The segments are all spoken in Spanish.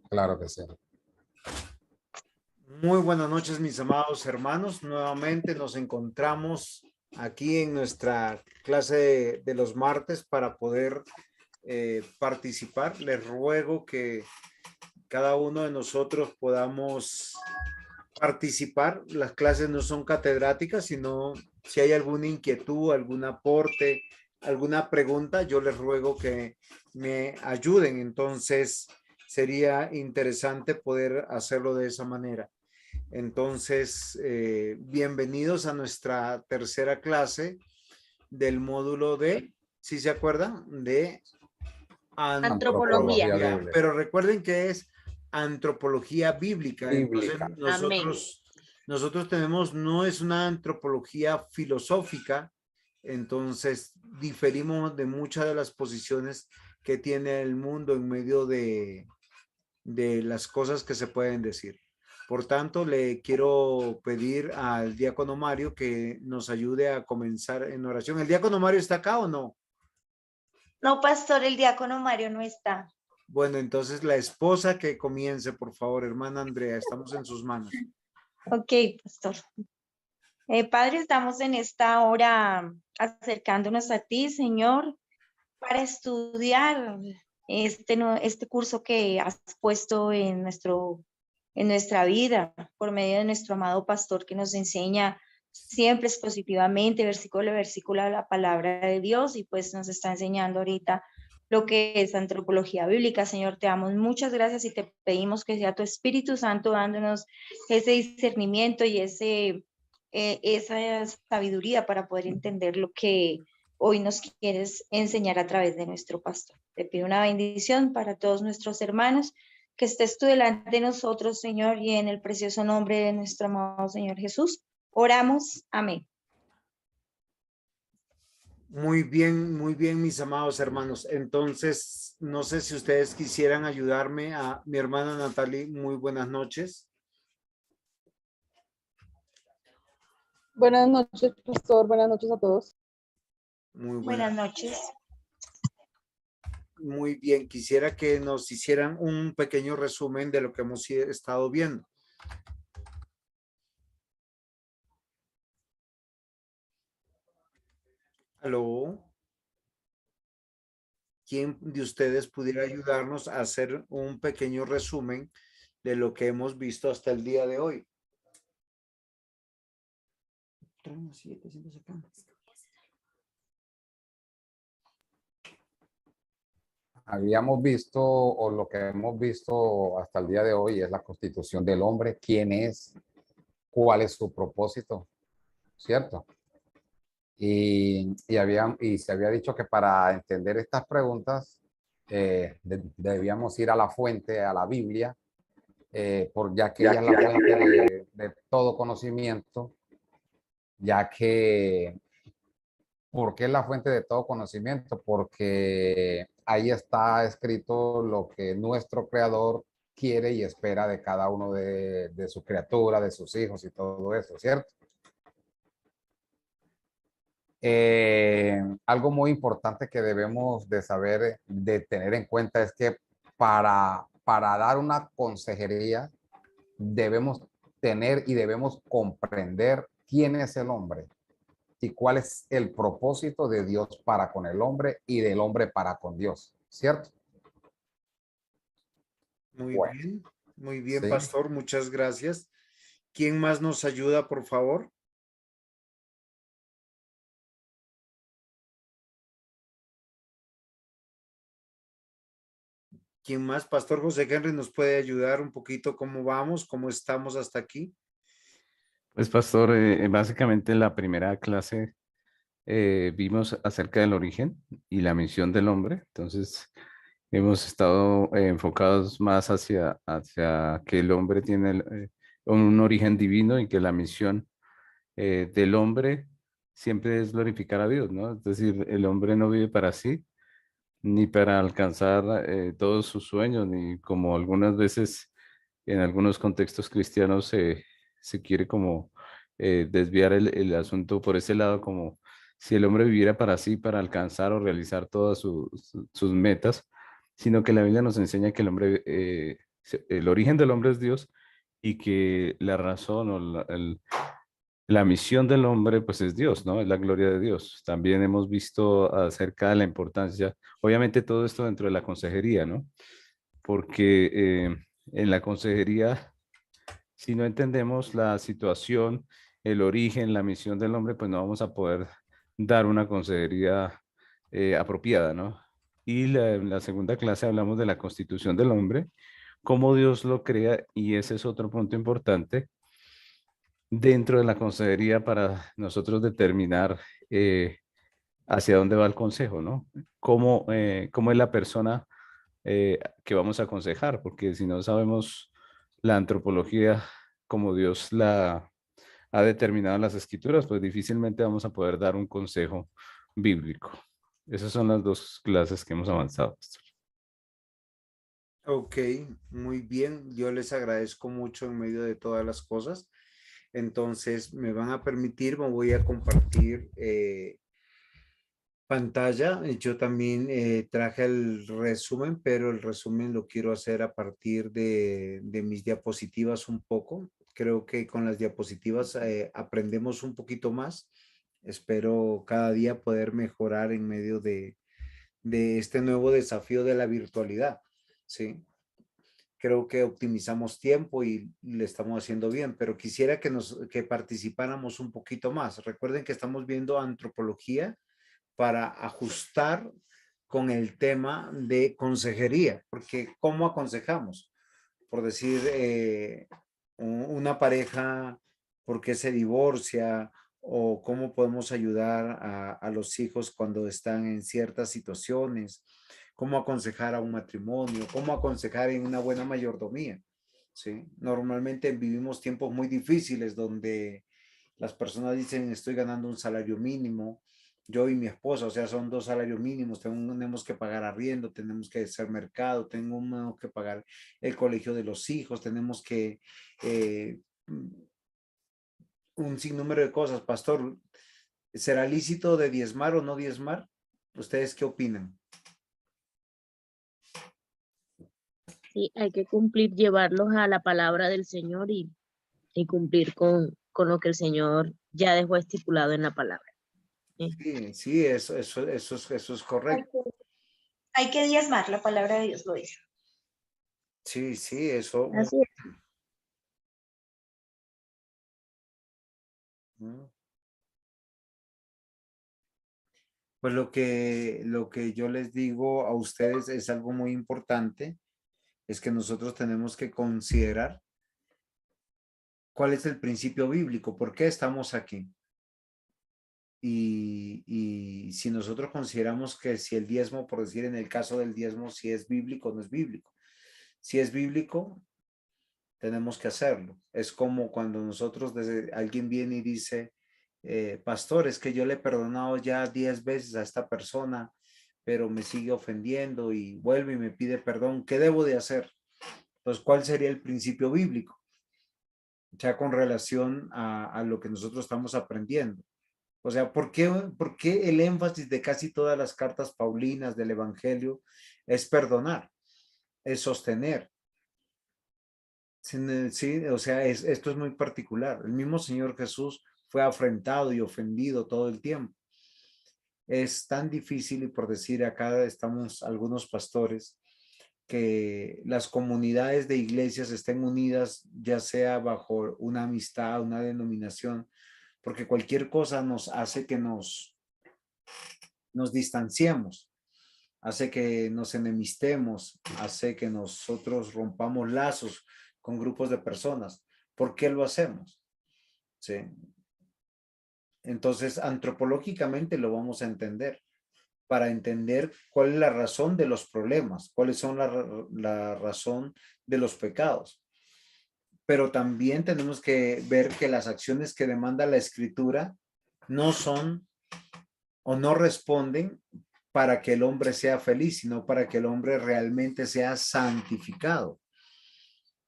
Claro que sí. Muy buenas noches, mis amados hermanos. Nuevamente nos encontramos aquí en nuestra clase de los martes para poder participar. Les ruego que cada uno de nosotros podamos participar. Las clases no son catedráticas, sino si hay alguna inquietud, algún aporte, alguna pregunta, yo les ruego que me ayuden. Entonces, sería interesante poder hacerlo de esa manera. Entonces, bienvenidos a nuestra tercera clase del módulo de, ¿sí se acuerdan? De Antropología. Bíblica. Pero recuerden que es antropología bíblica. Entonces, Bíblica. nosotros tenemos, no es una antropología filosófica, entonces diferimos de muchas de las posiciones que tiene el mundo en medio de las cosas que se pueden decir. Por tanto, le quiero pedir al diácono Mario que nos ayude a comenzar en oración. ¿El diácono Mario está acá o no? No, pastor, el diácono Mario no está. Bueno, entonces la esposa que comience, por favor, hermana Andrea, estamos en sus manos. Ok, pastor. Padre, estamos en esta hora acercándonos a ti, Señor, para estudiar este curso que has puesto en nuestra vida por medio de nuestro amado pastor que nos enseña siempre expositivamente, versículo a versículo, la palabra de Dios, y pues nos está enseñando ahorita lo que es antropología bíblica. Señor, te damos muchas gracias y te pedimos que sea tu Espíritu Santo dándonos ese discernimiento y esa sabiduría para poder entender lo que hoy nos quieres enseñar a través de nuestro pastor. Te pido una bendición para todos nuestros hermanos, que estés tú delante de nosotros, Señor, y en el precioso nombre de nuestro amado Señor Jesús, oramos. Amén. Muy bien, mis amados hermanos. Entonces, no sé si ustedes quisieran ayudarme a mi hermana Natalie. Muy buenas noches. Buenas noches, pastor. Buenas noches a todos. Muy Buenas noches. Muy bien, quisiera que nos hicieran un pequeño resumen de lo que hemos estado viendo. ¿Aló? ¿Quién de ustedes pudiera ayudarnos a hacer un pequeño resumen de lo que hemos visto hasta el día de hoy? Habíamos visto, o lo que hemos visto hasta el día de hoy, es la constitución del hombre, quién es, cuál es su propósito, ¿cierto? Y se había dicho que para entender estas preguntas debíamos ir a la fuente, a la Biblia, ya que ella es la fuente de todo conocimiento, ya que, ¿por qué es la fuente de todo conocimiento? Porque ahí está escrito lo que nuestro creador quiere y espera de cada uno de su criatura, de sus hijos y todo eso, ¿cierto? Algo muy importante que debemos de saber, de tener en cuenta, es que para dar una consejería debemos tener y debemos comprender quién es el hombre y cuál es el propósito de Dios para con el hombre y del hombre para con Dios, ¿cierto? Bueno, Muy bien, sí. pastor, muchas gracias. ¿Quién más nos ayuda, por favor? ¿Quién más? Pastor José Henry, ¿nos puede ayudar un poquito cómo vamos, cómo estamos hasta aquí? Pues, pastor, básicamente en la primera clase vimos acerca del origen y la misión del hombre. Entonces, hemos estado enfocados más hacia que el hombre tiene un origen divino y que la misión del hombre siempre es glorificar a Dios, ¿no? Es decir, el hombre no vive para sí, ni para alcanzar todos sus sueños, ni como algunas veces en algunos contextos cristianos se quiere como desviar el asunto por ese lado, como si el hombre viviera para sí, para alcanzar o realizar todas sus metas, sino que la Biblia nos enseña que el hombre, el origen del hombre es Dios y que la razón o la misión del hombre, pues es Dios, ¿no? Es la gloria de Dios. También hemos visto acerca de la importancia, obviamente todo esto dentro de la consejería, ¿no? Porque en la consejería, si no entendemos la situación, el origen, la misión del hombre, pues no vamos a poder dar una consejería apropiada, ¿no? Y en la segunda clase hablamos de la constitución del hombre, cómo Dios lo crea, y ese es otro punto importante dentro de la consejería para nosotros determinar hacia dónde va el consejo, ¿no? Cómo es la persona que vamos a aconsejar, porque si no sabemos la antropología como Dios la ha determinado en las escrituras, pues difícilmente vamos a poder dar un consejo bíblico. Esas son las dos clases que hemos avanzado, pastor. Ok, muy bien. Yo les agradezco mucho en medio de todas las cosas. Entonces, me van a permitir, me voy a compartir pantalla. Yo también traje el resumen, pero el resumen lo quiero hacer a partir de mis diapositivas un poco. Creo que con las diapositivas aprendemos un poquito más. Espero cada día poder mejorar en medio de este nuevo desafío de la virtualidad. Sí, creo que optimizamos tiempo y le estamos haciendo bien, pero quisiera que participáramos un poquito más. Recuerden que estamos viendo antropología para ajustar con el tema de consejería, porque ¿cómo aconsejamos? Por decir, una pareja, ¿por qué se divorcia? O cómo podemos ayudar a los hijos cuando están en ciertas situaciones, cómo aconsejar a un matrimonio, cómo aconsejar en una buena mayordomía. ¿Sí? Normalmente vivimos tiempos muy difíciles donde las personas dicen estoy ganando un salario mínimo, yo y mi esposa, o sea, son 2 salarios mínimos, tenemos que pagar arriendo, tenemos que hacer mercado, tenemos que pagar el colegio de los hijos, tenemos que eh, un sinnúmero de cosas. Pastor, ¿será lícito de diezmar o no diezmar? ¿Ustedes qué opinan? Sí, hay que cumplir, llevarlos a la palabra del Señor y cumplir con lo que el Señor ya dejó estipulado en la palabra. Sí, sí, eso es correcto. Hay que diezmar, la palabra de Dios lo dice. Sí, sí, eso. Así es. Pues lo que yo les digo a ustedes es algo muy importante, es que nosotros tenemos que considerar cuál es el principio bíblico, por qué estamos aquí. Y si nosotros consideramos que si el diezmo, por decir en el caso del diezmo, si es bíblico o no es bíblico. Si es bíblico, tenemos que hacerlo. Es como cuando alguien viene y dice, pastor, es que yo le he perdonado ya 10 veces a esta persona, pero me sigue ofendiendo y vuelve y me pide perdón. ¿Qué debo de hacer? Entonces, ¿cuál sería el principio bíblico? Ya con relación a lo que nosotros estamos aprendiendo. O sea, ¿por qué el énfasis de casi todas las cartas paulinas del Evangelio es perdonar, es sostener? Sí, o sea, esto es muy particular. El mismo Señor Jesús fue afrentado y ofendido todo el tiempo. Es tan difícil, y por decir acá estamos algunos pastores, que las comunidades de iglesias estén unidas, ya sea bajo una amistad, una denominación, porque cualquier cosa nos hace que nos distanciemos, hace que nos enemistemos, hace que nosotros rompamos lazos con grupos de personas. ¿Por qué lo hacemos? ¿Sí? Entonces, antropológicamente lo vamos a entender para entender cuál es la razón de los problemas, cuáles son la razón de los pecados. Pero también tenemos que ver que las acciones que demanda la escritura no son o no responden para que el hombre sea feliz, sino para que el hombre realmente sea santificado.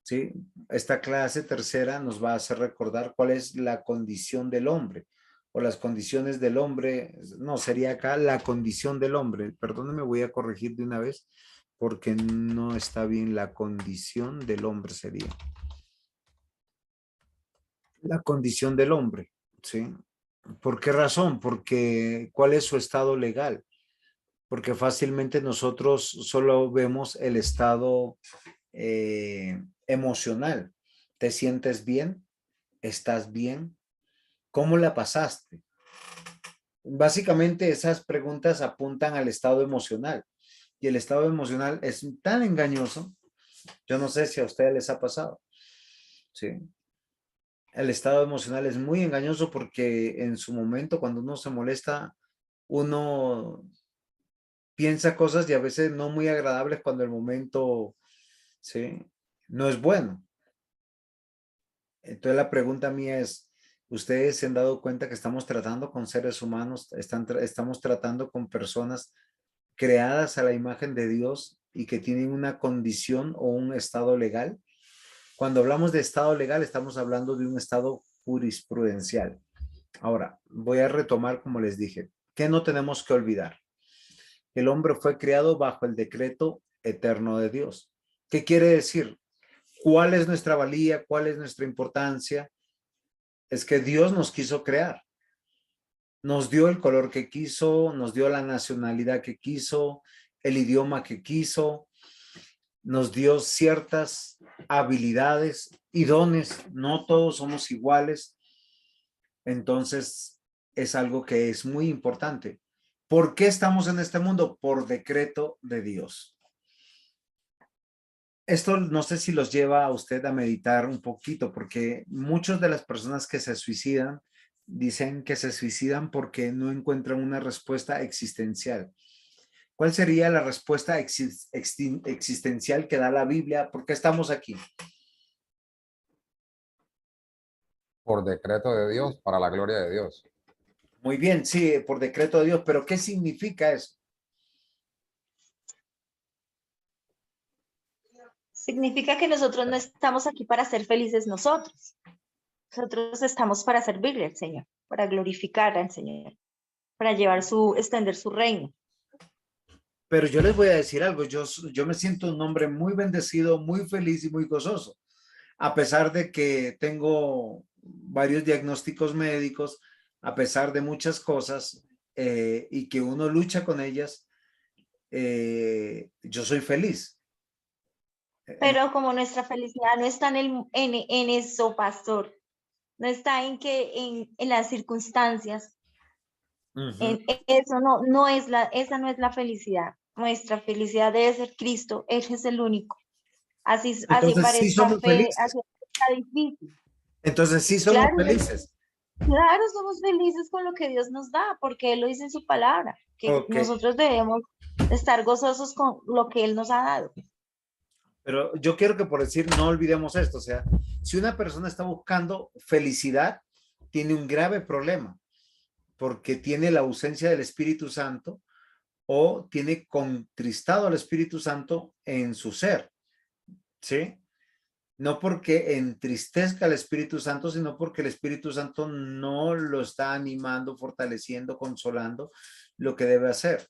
¿Sí? Esta clase tercera nos va a hacer recordar cuál es la condición del hombre o las condiciones del hombre. No, sería acá la condición del hombre. Perdónenme, voy a corregir de una vez porque no está bien la condición del hombre sería. La condición del hombre, ¿sí? ¿Por qué razón? Porque ¿cuál es su estado legal? Porque fácilmente nosotros solo vemos el estado emocional. ¿Te sientes bien? ¿Estás bien? ¿Cómo la pasaste? Básicamente esas preguntas apuntan al estado emocional y el estado emocional es tan engañoso. Yo no sé si a ustedes les ha pasado. Sí. El estado emocional es muy engañoso porque en su momento cuando uno se molesta, uno piensa cosas y a veces no muy agradables cuando el momento, sí, no es bueno. Entonces la pregunta mía es, ¿ustedes se han dado cuenta que estamos tratando con seres humanos, estamos tratando con personas creadas a la imagen de Dios y que tienen una condición o un estado legal? Cuando hablamos de estado legal, estamos hablando de un estado jurisprudencial. Ahora, voy a retomar como les dije, ¿qué no tenemos que olvidar? El hombre fue creado bajo el decreto eterno de Dios. ¿Qué quiere decir? ¿Cuál es nuestra valía? ¿Cuál es nuestra importancia? Es que Dios nos quiso crear. Nos dio el color que quiso, nos dio la nacionalidad que quiso, el idioma que quiso, nos dio ciertas habilidades y dones. No todos somos iguales. Entonces, es algo que es muy importante. ¿Por qué estamos en este mundo? Por decreto de Dios. Esto no sé si los lleva a usted a meditar un poquito, porque muchas de las personas que se suicidan dicen que se suicidan porque no encuentran una respuesta existencial. ¿Cuál sería la respuesta existencial que da la Biblia? ¿Por qué estamos aquí? Por decreto de Dios, para la gloria de Dios. Muy bien, sí, por decreto de Dios, pero ¿qué significa eso? Significa que nosotros no estamos aquí para ser felices nosotros. Nosotros estamos para servirle al Señor, para glorificar al Señor, para extender su reino. Pero yo les voy a decir algo, yo me siento un hombre muy bendecido, muy feliz y muy gozoso, a pesar de que tengo varios diagnósticos médicos, a pesar de muchas cosas y que uno lucha con ellas, yo soy feliz. Pero como nuestra felicidad no está en eso, pastor, no está en las circunstancias, eso esa no es la felicidad. Nuestra felicidad debe ser Cristo, Él es el único. Así Entonces sí parezca somos fe, felices. así parezca difícil. Entonces sí somos Claro, felices. claro, somos felices con lo que Dios nos da, porque Él lo dice en su palabra, que Okay. nosotros debemos estar gozosos con lo que Él nos ha dado. Pero yo quiero que por decir, no olvidemos esto, o sea, si una persona está buscando felicidad, tiene un grave problema, porque tiene la ausencia del Espíritu Santo o tiene contristado al Espíritu Santo en su ser, ¿sí? No porque entristezca al Espíritu Santo, sino porque el Espíritu Santo no lo está animando, fortaleciendo, consolando lo que debe hacer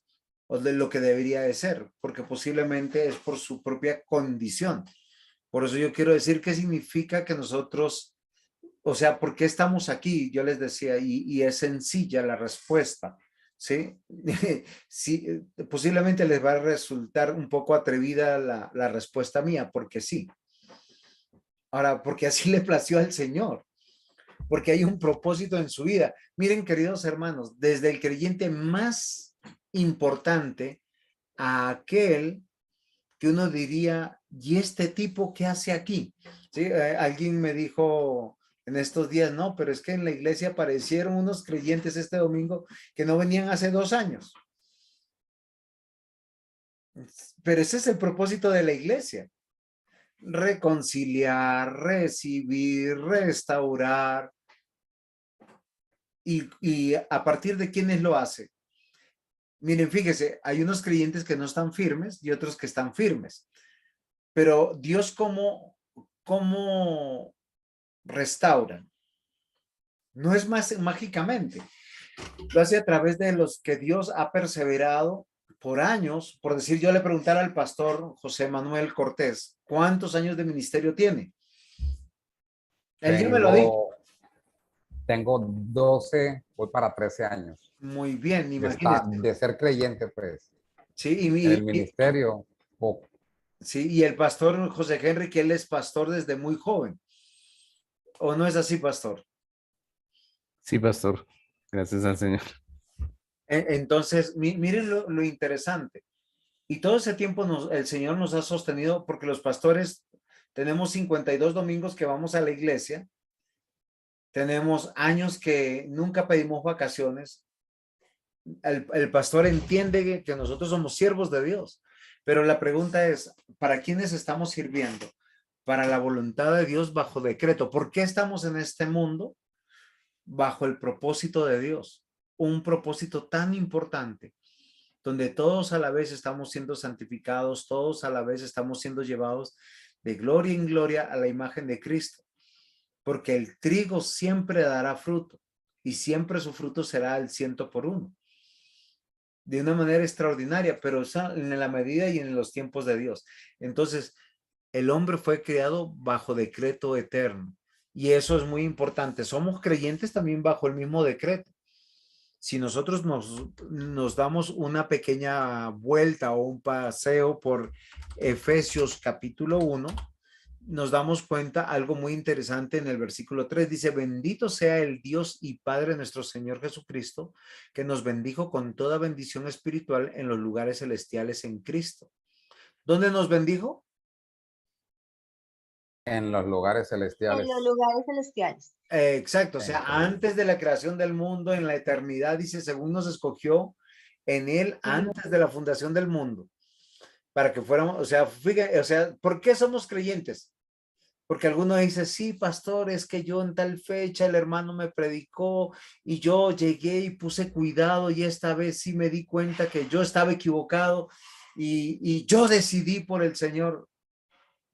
o de lo que debería de ser, porque posiblemente es por su propia condición. Por eso yo quiero decir qué significa que nosotros, o sea, ¿por qué estamos aquí? Yo les decía, y es sencilla la respuesta, ¿sí? Sí, posiblemente les va a resultar un poco atrevida la respuesta mía, porque sí. Ahora, porque así le plació al Señor, porque hay un propósito en su vida. Miren, queridos hermanos, desde el creyente más importante a aquel que uno diría, ¿y este tipo qué hace aquí? ¿Sí? Alguien me dijo en estos días, no, pero es que en la iglesia aparecieron unos creyentes este domingo que no venían hace 2 años. Pero ese es el propósito de la iglesia. Reconciliar, recibir, restaurar. Y a partir de quiénes lo hace. Miren, fíjese, hay unos creyentes que no están firmes y otros que están firmes. Pero Dios, ¿cómo restaura? No es más mágicamente. Lo hace a través de los que Dios ha perseverado por años, por decir, yo le preguntara al pastor José Manuel Cortés, ¿cuántos años de ministerio tiene? Él ya me lo dijo. Tengo 12, voy para 13 años Muy bien, de imagínese. de ser creyente, pues, Sí, en el ministerio, poco. sí, y el pastor José Henry, que él es pastor desde muy joven. ¿O no es así, pastor? Sí, pastor. Gracias al Señor. Entonces, miren lo interesante. Y todo ese tiempo el Señor nos ha sostenido porque los pastores tenemos 52 domingos que vamos a la iglesia. Tenemos años que nunca pedimos vacaciones. El pastor entiende que nosotros somos siervos de Dios. Pero la pregunta es, ¿para quiénes estamos sirviendo? Para la voluntad de Dios bajo decreto. ¿Por qué estamos en este mundo? Bajo el propósito de Dios. Un propósito tan importante, donde todos a la vez estamos siendo santificados, todos a la vez estamos siendo llevados de gloria en gloria a la imagen de Cristo. Porque el trigo siempre dará fruto y siempre su fruto será al 100 por 1. De una manera extraordinaria, pero en la medida y en los tiempos de Dios. Entonces, el hombre fue creado bajo decreto eterno. Y eso es muy importante. Somos creyentes también bajo el mismo decreto. Si nosotros nos damos una pequeña vuelta o un paseo por Efesios capítulo 1, nos damos cuenta algo muy interesante en el versículo 3. Dice, bendito sea el Dios y Padre de nuestro Señor Jesucristo, que nos bendijo con toda bendición espiritual en los lugares celestiales en Cristo. ¿Dónde nos bendijo? En los lugares En celestiales. los lugares celestiales. Exacto, o sea, antes de la creación del mundo, en la eternidad, dice, según nos escogió en él antes de la fundación del mundo, para que fuéramos, o sea, fíjate, o sea, ¿por qué somos creyentes? Porque alguno dice, sí, pastor, es que yo en tal fecha el hermano me predicó y yo llegué y puse cuidado y esta vez sí me di cuenta que yo estaba equivocado y yo decidí por el Señor.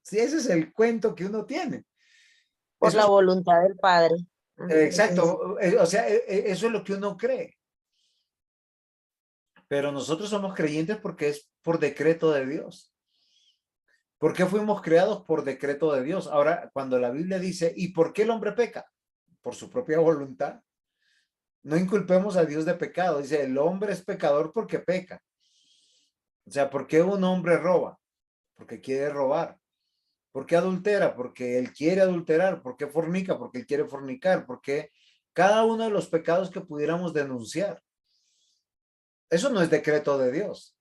Sí, ese es el cuento que uno tiene. Por Eso la es, voluntad del Padre. exacto, o sea, eso es lo que uno cree. Pero nosotros somos creyentes porque es por decreto de Dios. ¿Por qué fuimos creados por decreto de Dios? Ahora, cuando la Biblia dice, ¿y por qué el hombre peca? Por su propia voluntad. No inculpemos a Dios de pecado. Dice, el hombre es pecador porque peca. O sea, ¿por qué un hombre roba? Porque quiere robar. ¿Por qué adultera? Porque él quiere adulterar. ¿Por qué fornica? Porque él quiere fornicar. Porque cada uno de los pecados que pudiéramos denunciar. Eso no es decreto de Dios.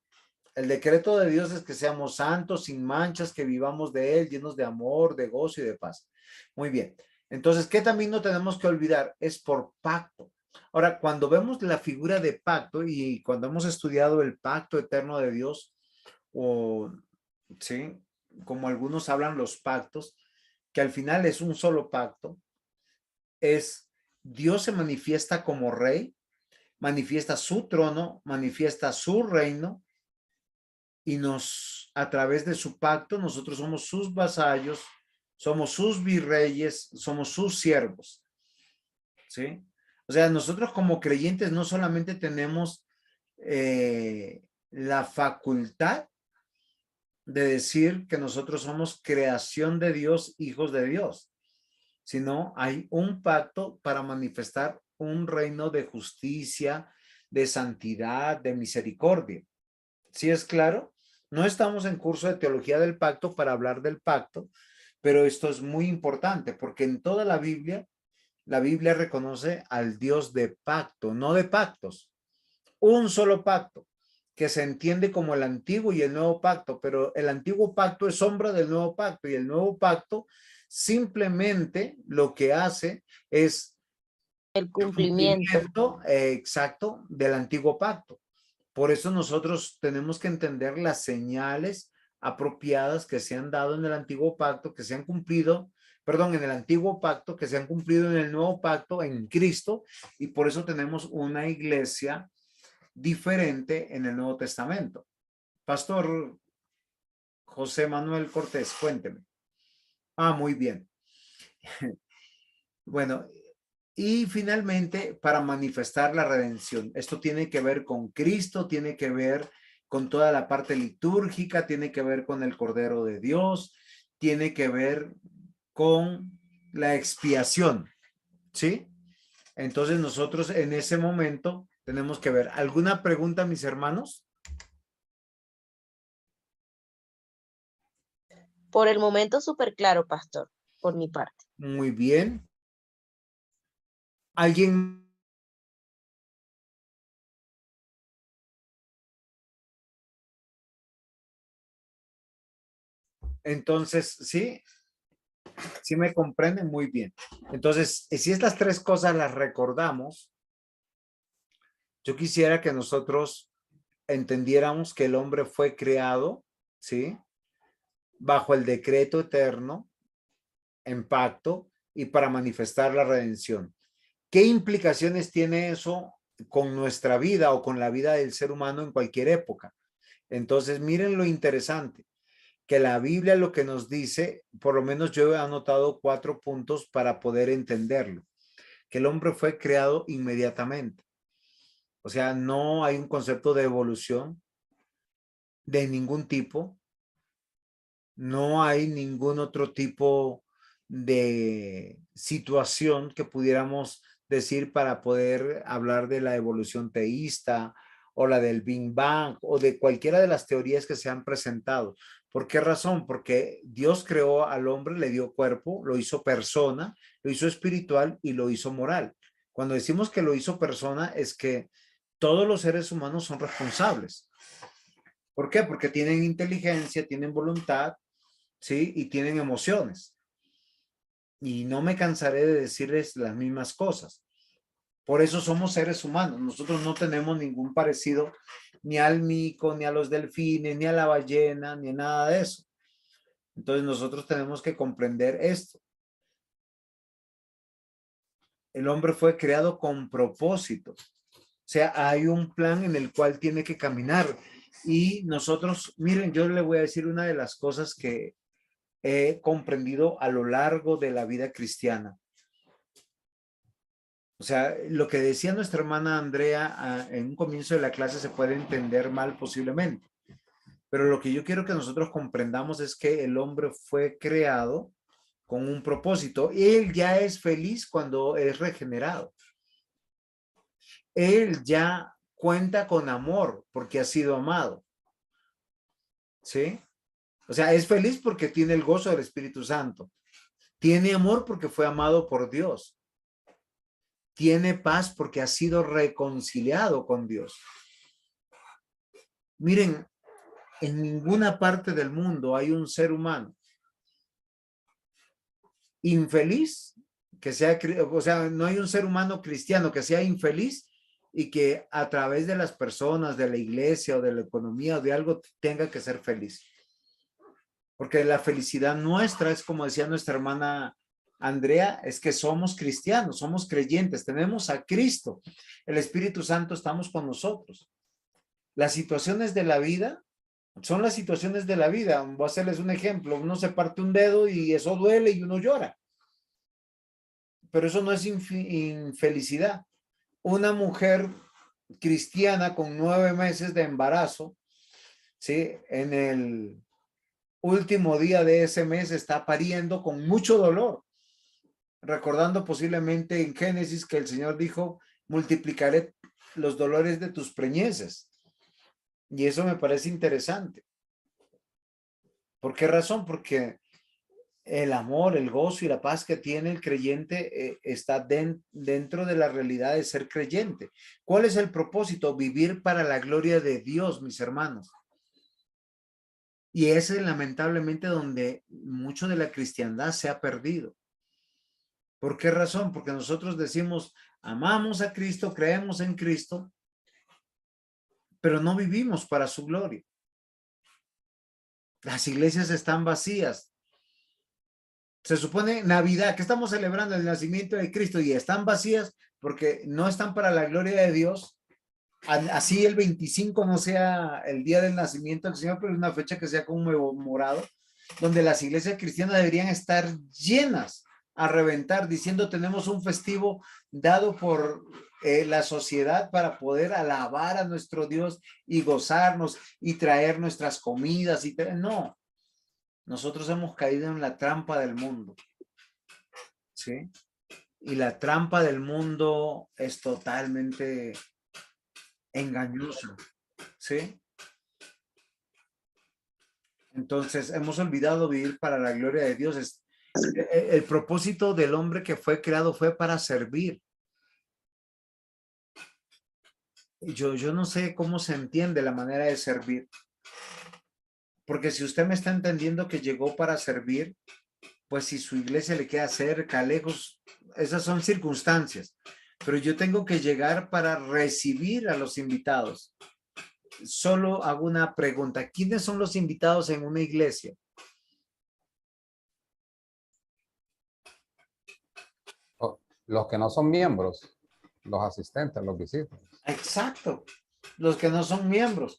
El decreto de Dios es que seamos santos, sin manchas, que vivamos de Él, llenos de amor, de gozo y de paz. Muy bien. Entonces, ¿qué también no tenemos que olvidar? Es por pacto. Ahora, cuando vemos la figura de pacto y cuando hemos estudiado el pacto eterno de Dios, o, ¿sí? Como algunos hablan los pactos, que al final es un solo pacto, es Dios se manifiesta como rey, manifiesta su trono, manifiesta su reino, y a través de su pacto, nosotros somos sus vasallos, somos sus virreyes, somos sus siervos. ¿Sí? O sea, nosotros como creyentes no solamente tenemos la facultad de decir que nosotros somos creación de Dios, hijos de Dios, sino hay un pacto para manifestar un reino de justicia, de santidad, de misericordia. ¿Sí es claro? No estamos en curso de teología del pacto para hablar del pacto, pero esto es muy importante porque en toda la Biblia reconoce al Dios de pacto, no de pactos. Un solo pacto que se entiende como el antiguo y el nuevo pacto, pero el antiguo pacto es sombra del nuevo pacto y el nuevo pacto simplemente lo que hace es El cumplimiento. exacto del antiguo pacto. Por eso nosotros tenemos que entender las señales apropiadas que se han dado en el antiguo pacto, que se han cumplido, perdón, en el antiguo pacto, que se han cumplido en el nuevo pacto en Cristo, y por eso tenemos una iglesia diferente en el Nuevo Testamento. Pastor José Manuel Cortés, cuénteme. Ah, muy bien. Bueno, y finalmente, para manifestar la redención. Esto tiene que ver con Cristo, tiene que ver con toda la parte litúrgica, tiene que ver con el Cordero de Dios, tiene que ver con la expiación, ¿sí? Entonces nosotros en ese momento tenemos que ver. ¿Alguna pregunta, mis hermanos? Por el momento súper claro, pastor, por mi parte. Muy bien. ¿Alguien? Entonces, sí, sí me comprenden muy bien. Entonces, si estas tres cosas las recordamos, yo quisiera que nosotros entendiéramos que el hombre fue creado, ¿sí? Bajo el decreto eterno, en pacto y para manifestar la redención. ¿Qué implicaciones tiene eso con nuestra vida o con la vida del ser humano en cualquier época? Entonces, miren lo interesante, que la Biblia lo que nos dice, por lo menos yo he anotado 4 puntos para poder entenderlo, que el hombre fue creado inmediatamente. O sea, no hay un concepto de evolución de ningún tipo, no hay ningún otro tipo de situación que pudiéramos decir para poder hablar de la evolución teísta o la del Big Bang o de cualquiera de las teorías que se han presentado. ¿Por qué razón? Porque Dios creó al hombre, le dio cuerpo, lo hizo persona, lo hizo espiritual y lo hizo moral. Cuando decimos que lo hizo persona es que todos los seres humanos son responsables. ¿Por qué? Porque tienen inteligencia, tienen voluntad, ¿sí? Y tienen emociones. Y no me cansaré de decirles las mismas cosas. Por eso somos seres humanos. Nosotros no tenemos ningún parecido ni al mico, ni a los delfines, ni a la ballena, ni a nada de eso. Entonces nosotros tenemos que comprender esto. El hombre fue creado con propósito. O sea, hay un plan en el cual tiene que caminar. Y nosotros, miren, yo le voy a decir una de las cosas que he comprendido a lo largo de la vida cristiana. O sea, lo que decía nuestra hermana Andrea en un comienzo de la clase se puede entender mal posiblemente. Pero lo que yo quiero que nosotros comprendamos es que el hombre fue creado con un propósito. Él ya es feliz cuando es regenerado. Él ya cuenta con amor porque ha sido amado. ¿Sí? O sea, es feliz porque tiene el gozo del Espíritu Santo. Tiene amor porque fue amado por Dios. Tiene paz porque ha sido reconciliado con Dios. Miren, en ninguna parte del mundo hay un ser humano infeliz que sea, o sea, no hay un ser humano cristiano que sea infeliz y que a través de las personas, de la iglesia o de la economía o de algo tenga que ser feliz. Porque la felicidad nuestra es, como decía nuestra hermana Andrea, es que somos cristianos, somos creyentes, tenemos a Cristo, el Espíritu Santo, estamos con nosotros. Las situaciones de la vida son las situaciones de la vida. Voy a hacerles un ejemplo. Uno se parte un dedo y eso duele y uno llora. Pero eso no es infelicidad. Una mujer cristiana con 9 meses de embarazo, ¿sí? En el último día de ese mes está pariendo con mucho dolor, recordando posiblemente en Génesis que el Señor dijo, multiplicaré los dolores de tus preñeces. Y eso me parece interesante. ¿Por qué razón? Porque el amor, el gozo y la paz que tiene el creyente está dentro de la realidad de ser creyente. ¿Cuál es el propósito? Vivir para la gloria de Dios, mis hermanos. Y ese es lamentablemente donde mucho de la cristiandad se ha perdido. ¿Por qué razón? Porque nosotros decimos, amamos a Cristo, creemos en Cristo, pero no vivimos para su gloria. Las iglesias están vacías. Se supone Navidad, que estamos celebrando el nacimiento de Cristo y están vacías porque no están para la gloria de Dios. Así el 25 no sea el día del nacimiento del Señor, pero es una fecha que sea conmemorado, donde las iglesias cristianas deberían estar llenas a reventar, diciendo tenemos un festivo dado por la sociedad para poder alabar a nuestro Dios y gozarnos y traer nuestras comidas. No, nosotros hemos caído en la trampa del mundo. ¿Sí? Y la trampa del mundo es totalmente engañosa. ¿Sí? Entonces hemos olvidado vivir para la gloria de Dios. El propósito del hombre que fue creado fue para servir. Yo no sé cómo se entiende la manera de servir. Porque si usted me está entendiendo que llegó para servir, pues si su iglesia le queda cerca, lejos, esas son circunstancias. Pero yo tengo que llegar para recibir a los invitados. Solo hago una pregunta. ¿Quiénes son los invitados en una iglesia? Los que no son miembros, los asistentes, los visitantes. Exacto. Los que no son miembros.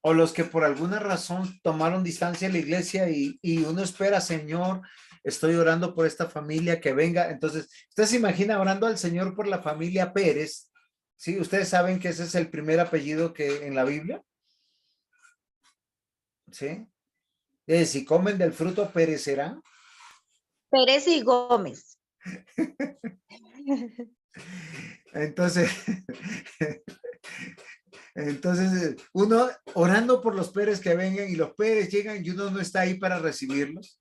O los que por alguna razón tomaron distancia de la iglesia y uno espera, Señor, estoy orando por esta familia que venga. Entonces, usted se imagina orando al Señor por la familia Pérez. ¿Sí? Ustedes saben que ese es el primer apellido que en la Biblia. ¿Sí? Si comen del fruto, perecerán. Pérez y Gómez. Entonces, uno orando por los Pérez que vengan y los Pérez llegan y uno no está ahí para recibirlos.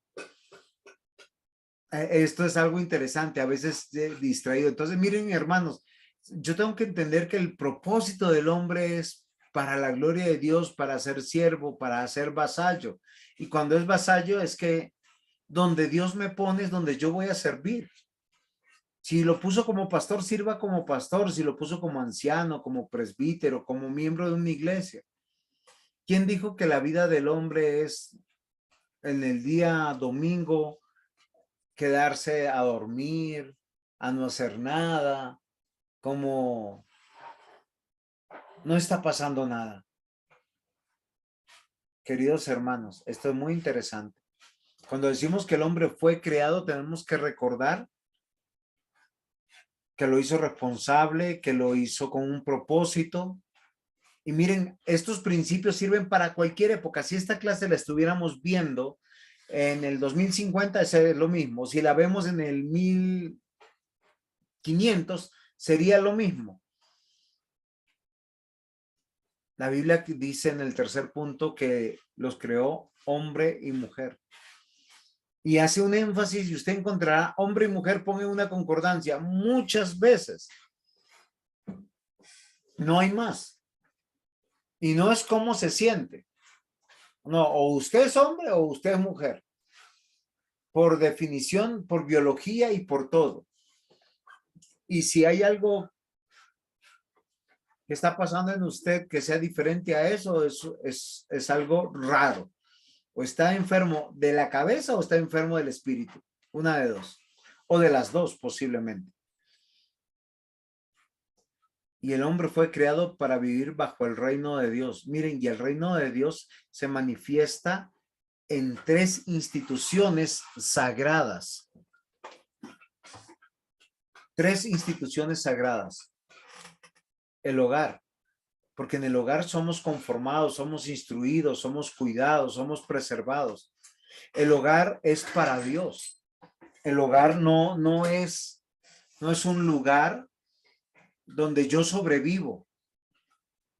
Esto es algo interesante, a veces distraído. Entonces, miren, hermanos, yo tengo que entender que el propósito del hombre es para la gloria de Dios, para ser siervo, para ser vasallo. Y cuando es vasallo es que donde Dios me pone es donde yo voy a servir. Si lo puso como pastor, sirva como pastor. Si lo puso como anciano, como presbítero, como miembro de una iglesia. ¿Quién dijo que la vida del hombre es en el día domingo quedarse a dormir, a no hacer nada, como no está pasando nada? Queridos hermanos, esto es muy interesante. Cuando decimos que el hombre fue creado, tenemos que recordar que lo hizo responsable, que lo hizo con un propósito. Y miren, estos principios sirven para cualquier época. Si esta clase la estuviéramos viendo en el 2050, es lo mismo. Si la vemos en el 1500, sería lo mismo. La Biblia dice en el tercer punto que los creó hombre y mujer. Y hace un énfasis y usted encontrará hombre y mujer, pongan una concordancia muchas veces. No hay más. Y no es cómo se siente. No, o usted es hombre o usted es mujer. Por definición, por biología y por todo. Y si hay algo que está pasando en usted que sea diferente a eso, es algo raro. O está enfermo de la cabeza o está enfermo del espíritu. Una de dos. O de las dos posiblemente. Y el hombre fue creado para vivir bajo el reino de Dios. Miren, y el reino de Dios se manifiesta en tres instituciones sagradas. Tres instituciones sagradas. El hogar, porque en el hogar somos conformados, somos instruidos, somos cuidados, somos preservados. El hogar es para Dios. El hogar no es un lugar donde yo sobrevivo,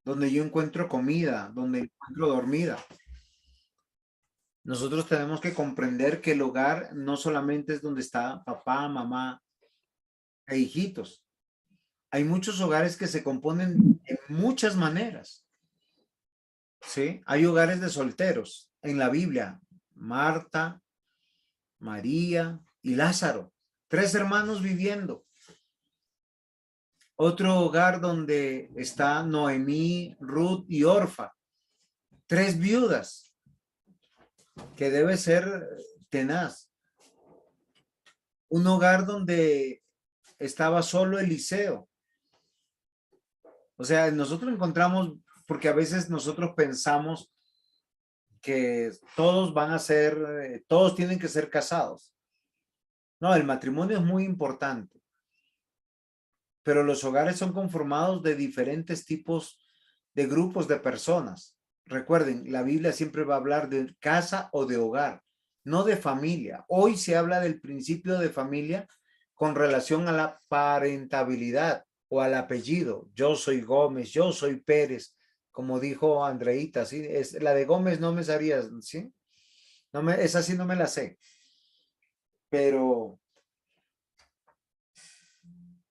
donde yo encuentro comida, donde encuentro dormida. Nosotros tenemos que comprender que el hogar no solamente es donde está papá, mamá e hijitos. Hay muchos hogares que se componen de muchas maneras. ¿Sí? Hay hogares de solteros en la Biblia. Marta, María y Lázaro. 3 hermanos viviendo. Otro hogar donde está Noemí, Ruth y Orfa. 3 viudas. Que debe ser tenaz. Un hogar donde estaba solo Eliseo. O sea, nosotros encontramos, porque a veces nosotros pensamos que todos van a ser, todos tienen que ser casados. No, el matrimonio es muy importante. pero los hogares son conformados de diferentes tipos de grupos de personas. Recuerden, la Biblia siempre va a hablar de casa o de hogar, no de familia. Hoy se habla del principio de familia con relación a la parentabilidad o al apellido. Yo soy Gómez, yo soy Pérez, como dijo Andreita, ¿sí? La de Gómez no me sabías, ¿sí? Esa sí no me la sé. Pero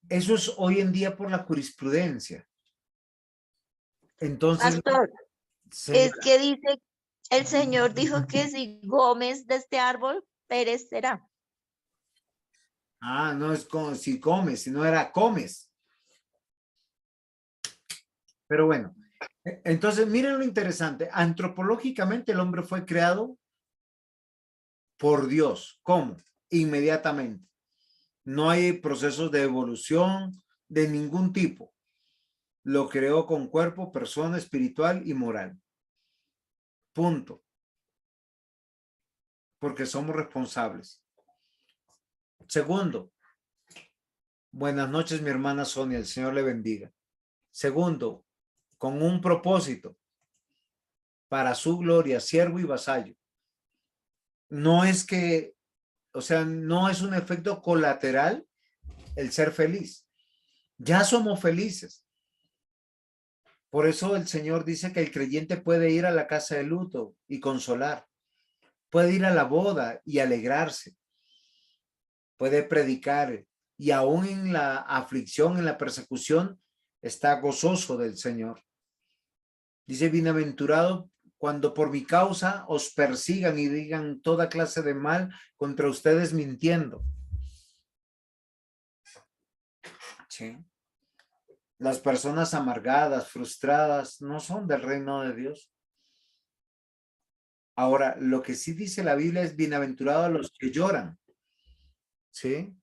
eso es hoy en día por la jurisprudencia. Entonces, Pastor, es señora, que dice, el Señor dijo que si Gómez de este árbol, Pérez será. no es como si comes, si no era comes. Pero bueno, entonces miren lo interesante. Antropológicamente el hombre fue creado por Dios. ¿Cómo? Inmediatamente. No hay procesos de evolución de ningún tipo. Lo creó con cuerpo, persona, espiritual y moral. Punto. Porque somos responsables. Segundo, buenas noches, mi hermana Sonia, el Señor le bendiga. Segundo, con un propósito para su gloria, siervo y vasallo. No es que, o sea, no es un efecto colateral el ser feliz. Ya somos felices. Por eso el Señor dice que el creyente puede ir a la casa de luto y consolar. Puede ir a la boda y alegrarse. Puede predicar y aún en la aflicción, en la persecución, está gozoso del Señor. Dice, bienaventurado cuando por mi causa os persigan y digan toda clase de mal contra ustedes mintiendo. Sí. Las personas amargadas, frustradas, no son del reino de Dios. Ahora, lo que sí dice la Biblia es bienaventurado a los que lloran. ¿Sí?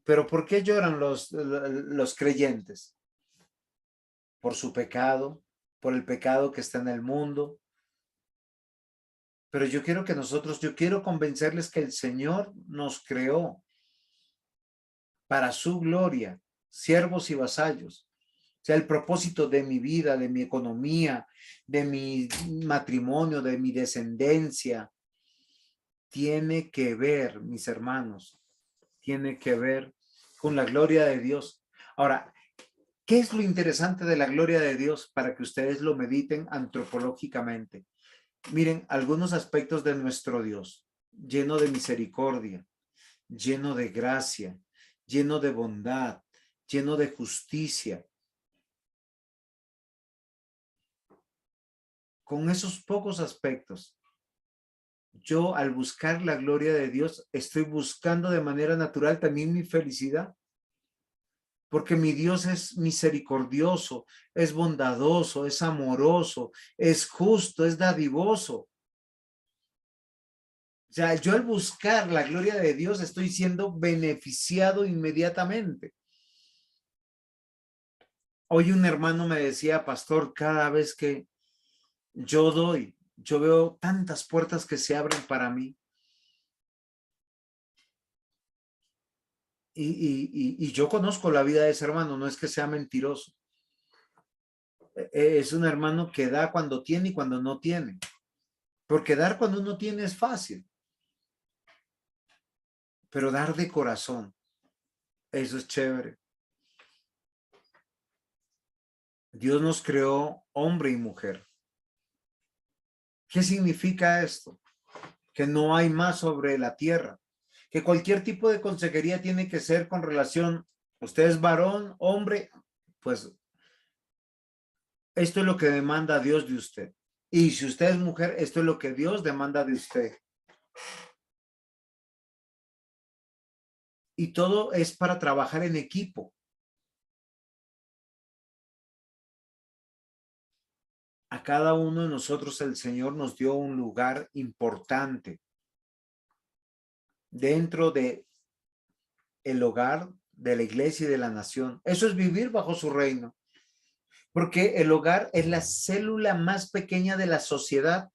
Pero ¿por qué lloran los creyentes? Por su pecado, por el pecado que está en el mundo. Pero yo quiero convencerles que el Señor nos creó para su gloria, siervos y vasallos. O sea, el propósito de mi vida, de mi economía, de mi matrimonio, de mi descendencia, tiene que ver, mis hermanos, tiene que ver con la gloria de Dios. Ahora, ¿qué es lo interesante de la gloria de Dios para que ustedes lo mediten antropológicamente? Miren, algunos aspectos de nuestro Dios, lleno de misericordia, lleno de gracia, lleno de bondad, lleno de justicia. Con esos pocos aspectos, yo al buscar la gloria de Dios, estoy buscando de manera natural también mi felicidad. Porque mi Dios es misericordioso, es bondadoso, es amoroso, es justo, es dadivoso. O sea, yo al buscar la gloria de Dios estoy siendo beneficiado inmediatamente. Hoy un hermano me decía, pastor, cada vez que yo doy, yo veo tantas puertas que se abren para mí. Y yo conozco la vida de ese hermano, no es que sea mentiroso. Es un hermano que da cuando tiene y cuando no tiene. Porque dar cuando uno tiene es fácil. Pero dar de corazón, eso es chévere. Dios nos creó hombre y mujer. ¿Qué significa esto? Que no hay más sobre la tierra. Que cualquier tipo de consejería tiene que ser con relación, usted es varón, hombre, pues esto es lo que demanda Dios de usted. Y si usted es mujer, esto es lo que Dios demanda de usted. Y todo es para trabajar en equipo. A cada uno de nosotros el Señor nos dio un lugar importante dentro de el hogar, de la iglesia y de la nación. Eso es vivir bajo su reino. Porque el hogar es la célula más pequeña de la sociedad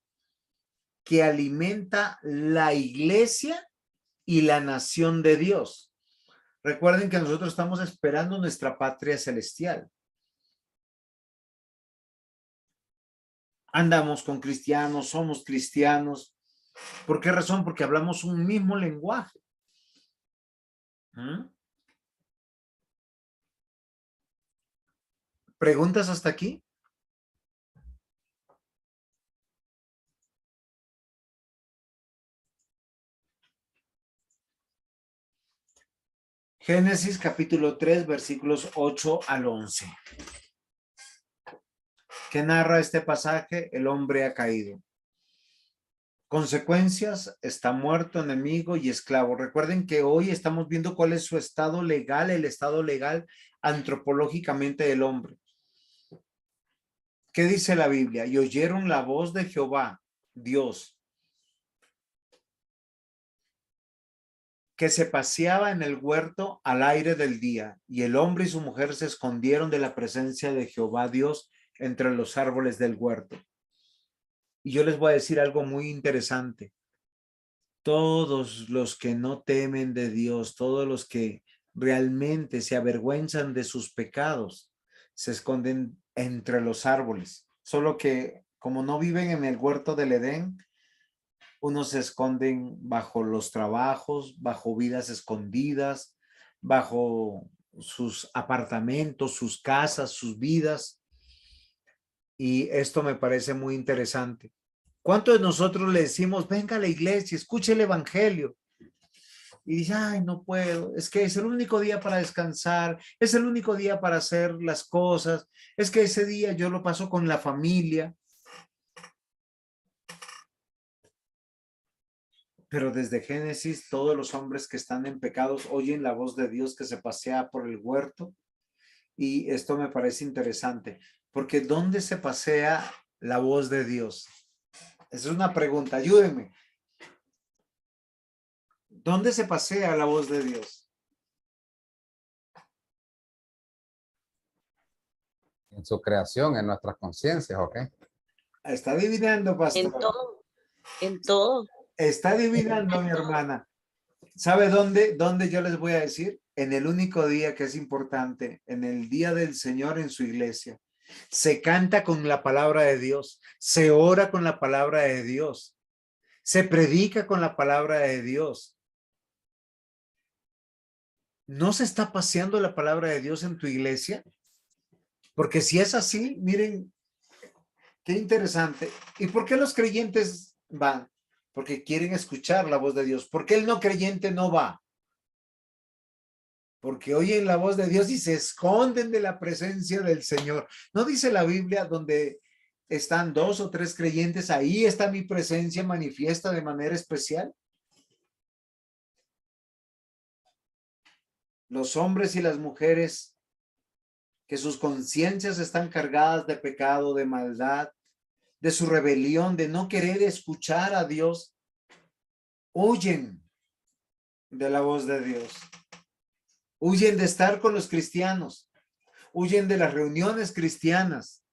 que alimenta la iglesia y la nación de Dios. Recuerden que nosotros estamos esperando nuestra patria celestial. Andamos con cristianos, somos cristianos. ¿Por qué razón? Porque hablamos un mismo lenguaje. ¿Mm? ¿Preguntas hasta aquí? Génesis capítulo 3, versículos 8 al 11. ¿Qué narra este pasaje? El hombre ha caído. Consecuencias, está muerto, enemigo y esclavo. Recuerden que hoy estamos viendo cuál es su estado legal, el estado legal antropológicamente del hombre. ¿Qué dice la Biblia? Y oyeron la voz de Jehová, Dios, que se paseaba en el huerto al aire del día, y el hombre y su mujer se escondieron de la presencia de Jehová Dios entre los árboles del huerto. Y yo les voy a decir algo muy interesante. Todos los que no temen de Dios, todos los que realmente se avergüenzan de sus pecados, se esconden entre los árboles. Solo que como no viven en el huerto del Edén, unos se esconden bajo los trabajos, bajo vidas escondidas, bajo sus apartamentos, sus casas, sus vidas. Y esto me parece muy interesante. ¿Cuántos de nosotros le decimos, venga a la iglesia, escuche el evangelio? Y dice, ay, no puedo, es que es el único día para descansar, es el único día para hacer las cosas, es que ese día yo lo paso con la familia. Pero desde Génesis, todos los hombres que están en pecados oyen la voz de Dios que se pasea por el huerto. Y esto me parece interesante, porque ¿dónde se pasea la voz de Dios? Esa es una pregunta, ayúdenme. ¿Dónde se pasea la voz de Dios? En su creación, en nuestras conciencias, ¿ok? Está adivinando, pastor. En todo. Está adivinando, mi hermana. ¿Sabe dónde yo les voy a decir? En el único día que es importante, en el día del Señor en su iglesia. Se canta con la palabra de Dios, se ora con la palabra de Dios, se predica con la palabra de Dios. ¿No se está paseando la palabra de Dios en tu iglesia? Porque si es así, miren, qué interesante. ¿Y por qué los creyentes van? Porque quieren escuchar la voz de Dios. ¿Por qué el no creyente no va? Porque oyen la voz de Dios y se esconden de la presencia del Señor. ¿No dice la Biblia donde están 2 o 3 creyentes? Ahí está mi presencia manifiesta de manera especial. Los hombres y las mujeres que sus conciencias están cargadas de pecado, de maldad, de su rebelión, de no querer escuchar a Dios, huyen de la voz de Dios. Huyen de estar con los cristianos. Huyen de las reuniones cristianas.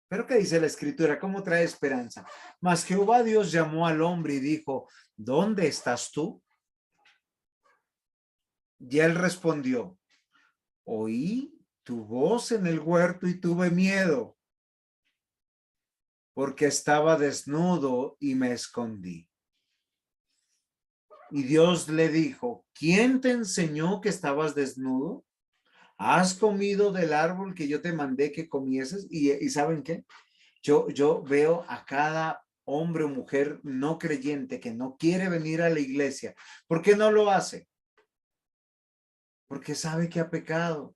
Pero ¿qué dice la escritura? ¿Cómo trae esperanza? Mas Jehová Dios llamó al hombre y dijo, ¿dónde estás tú? Y él respondió, oí tu voz en el huerto y tuve miedo, porque estaba desnudo y me escondí. Y Dios le dijo, ¿quién te enseñó que estabas desnudo? ¿Has comido del árbol que yo te mandé que comieses? Y ¿saben qué? Yo veo a cada hombre o mujer no creyente que no quiere venir a la iglesia. ¿Por qué no lo hace? Porque sabe que ha pecado.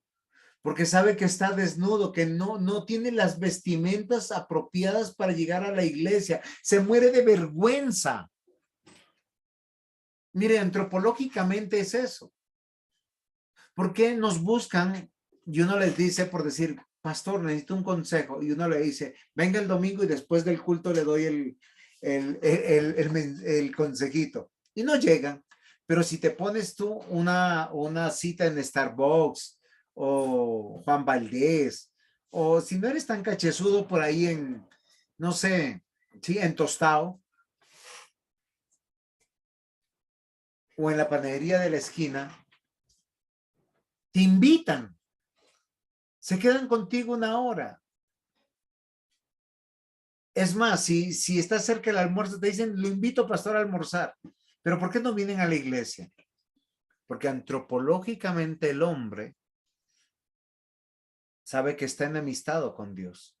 Porque sabe que está desnudo, que no tiene las vestimentas apropiadas para llegar a la iglesia. Se muere de vergüenza. Mire, antropológicamente es eso. ¿Por qué nos buscan y uno les dice por decir, pastor, necesito un consejo? Y uno le dice, venga el domingo y después del culto le doy el consejito. Y no llegan. Pero si te pones tú una cita en Starbucks o Juan Valdés, o si no eres tan cachezudo por ahí en, no sé, sí, en Tostado, o en la panadería de la esquina, Te invitan. Se quedan contigo una hora. Es más, si estás cerca del almuerzo, te dicen, lo invito, pastor, a almorzar. Pero ¿por qué no vienen a la iglesia? Porque antropológicamente el hombre sabe que está enemistado con Dios.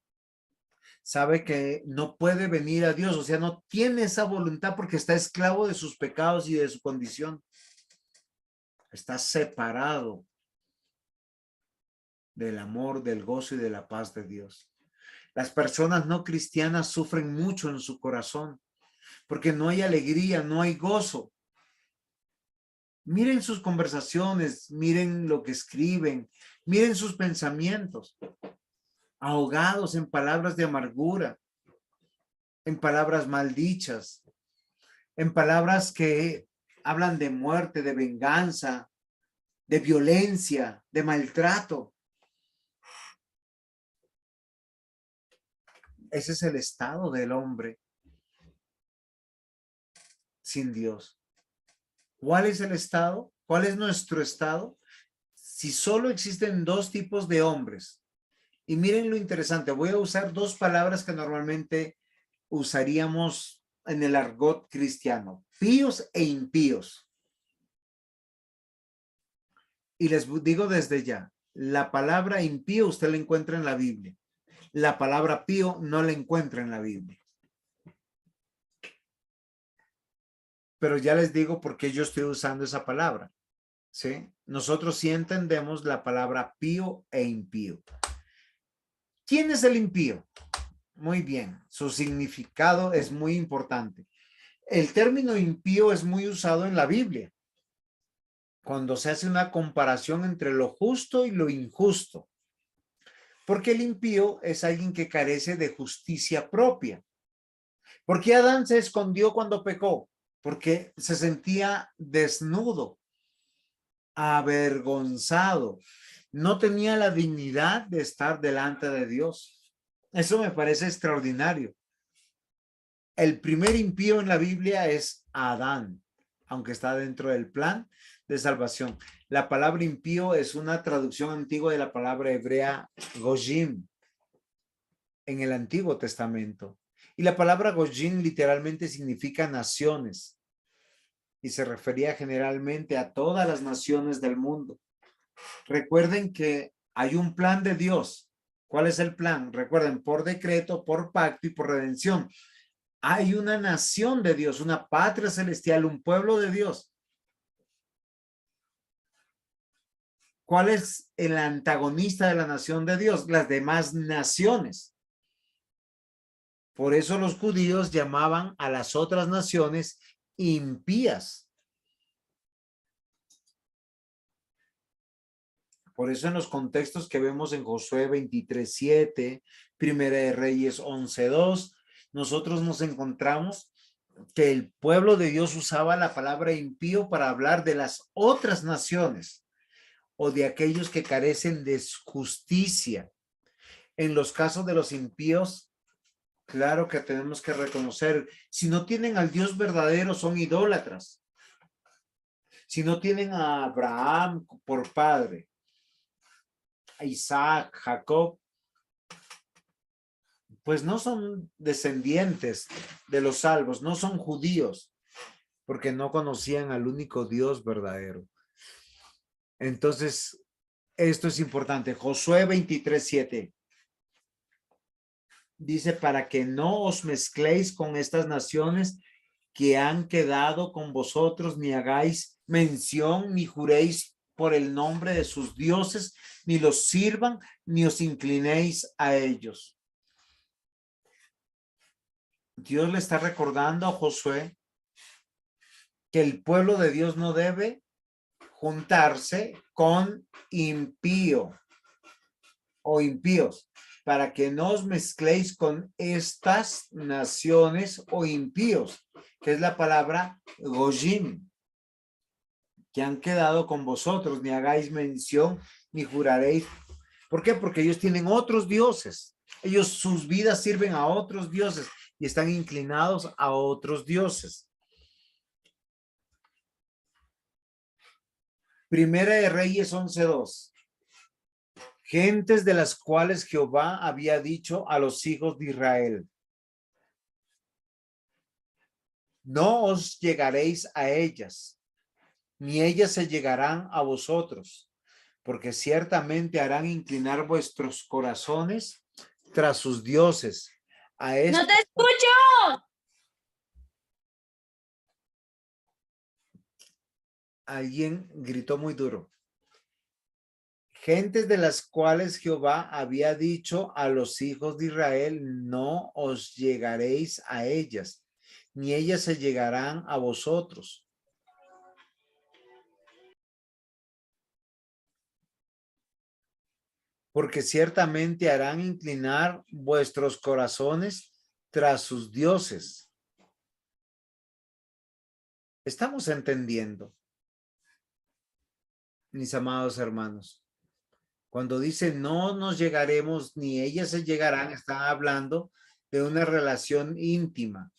Sabe que no puede venir a Dios, o sea, no tiene esa voluntad porque está esclavo de sus pecados y de su condición. Está separado del amor, del gozo y de la paz de Dios. Las personas no cristianas sufren mucho en su corazón porque no hay alegría, no hay gozo. Miren sus conversaciones, miren lo que escriben, miren sus pensamientos, ahogados en palabras de amargura, en palabras maldichas, en palabras que hablan de muerte, de venganza, de violencia, de maltrato. Ese es el estado del hombre sin Dios. ¿Cuál es el estado? ¿Cuál es nuestro estado? Si solo existen dos tipos de hombres. Y miren lo interesante, voy a usar dos palabras que normalmente usaríamos en el argot cristiano, píos e impíos. Y les digo desde ya, la palabra impío usted la encuentra en la Biblia. La palabra pío no la encuentra en la Biblia. Pero ya les digo por qué yo estoy usando esa palabra. ¿Sí? Nosotros sí entendemos la palabra pío e impío. ¿Quién es el impío? Muy bien, su significado es muy importante. El término impío es muy usado en la Biblia, cuando se hace una comparación entre lo justo y lo injusto. Porque el impío es alguien que carece de justicia propia. ¿Por qué Adán se escondió cuando pecó? Porque se sentía desnudo, avergonzado. No tenía la dignidad de estar delante de Dios. Eso me parece extraordinario. El primer impío en la Biblia es Adán, aunque está dentro del plan de salvación. La palabra impío es una traducción antigua de la palabra hebrea Gojim en el Antiguo Testamento. Y la palabra Gojim literalmente significa naciones y se refería generalmente a todas las naciones del mundo. Recuerden que hay un plan de Dios. ¿Cuál es el plan? Recuerden, por decreto, por pacto y por redención. Hay una nación de Dios, una patria celestial, un pueblo de Dios. ¿Cuál es el antagonista de la nación de Dios? Las demás naciones. Por eso los judíos llamaban a las otras naciones impías. Por eso en los contextos que vemos en Josué 23:7, Primera de Reyes 11:2, nosotros nos encontramos que el pueblo de Dios usaba la palabra impío para hablar de las otras naciones o de aquellos que carecen de justicia. En los casos de los impíos, claro que tenemos que reconocer, si no tienen al Dios verdadero, son idólatras. Si no tienen a Abraham por padre, a Isaac, Jacob, pues no son descendientes de los salvos, no son judíos, porque no conocían al único Dios verdadero. Entonces, esto es importante. Josué 23:7 dice, para que no os mezcléis con estas naciones que han quedado con vosotros, ni hagáis mención, ni juréis por el nombre de sus dioses, ni los sirvan, ni os inclinéis a ellos. Dios le está recordando a Josué que el pueblo de Dios no debe juntarse con impío o impíos, para que no os mezcléis con estas naciones o impíos, que es la palabra Gojim, que han quedado con vosotros, ni hagáis mención, ni juraréis. ¿Por qué? Porque ellos tienen otros dioses. Ellos, sus vidas sirven a otros dioses y están inclinados a otros dioses. Primera de Reyes 11:2. Gentes de las cuales Jehová había dicho a los hijos de Israel: no os llegaréis a ellas, ni ellas se llegarán a vosotros, porque ciertamente harán inclinar vuestros corazones tras sus dioses. A esto, ¡No te escucho! alguien gritó muy duro. Gentes de las cuales Jehová había dicho a los hijos de Israel: no os llegaréis a ellas, ni ellas se llegarán a vosotros. Porque ciertamente harán inclinar vuestros corazones tras sus dioses. ¿Estamos entendiendo, mis amados hermanos? Cuando dice no nos llegaremos ni ellas se llegarán, están hablando de una relación íntima.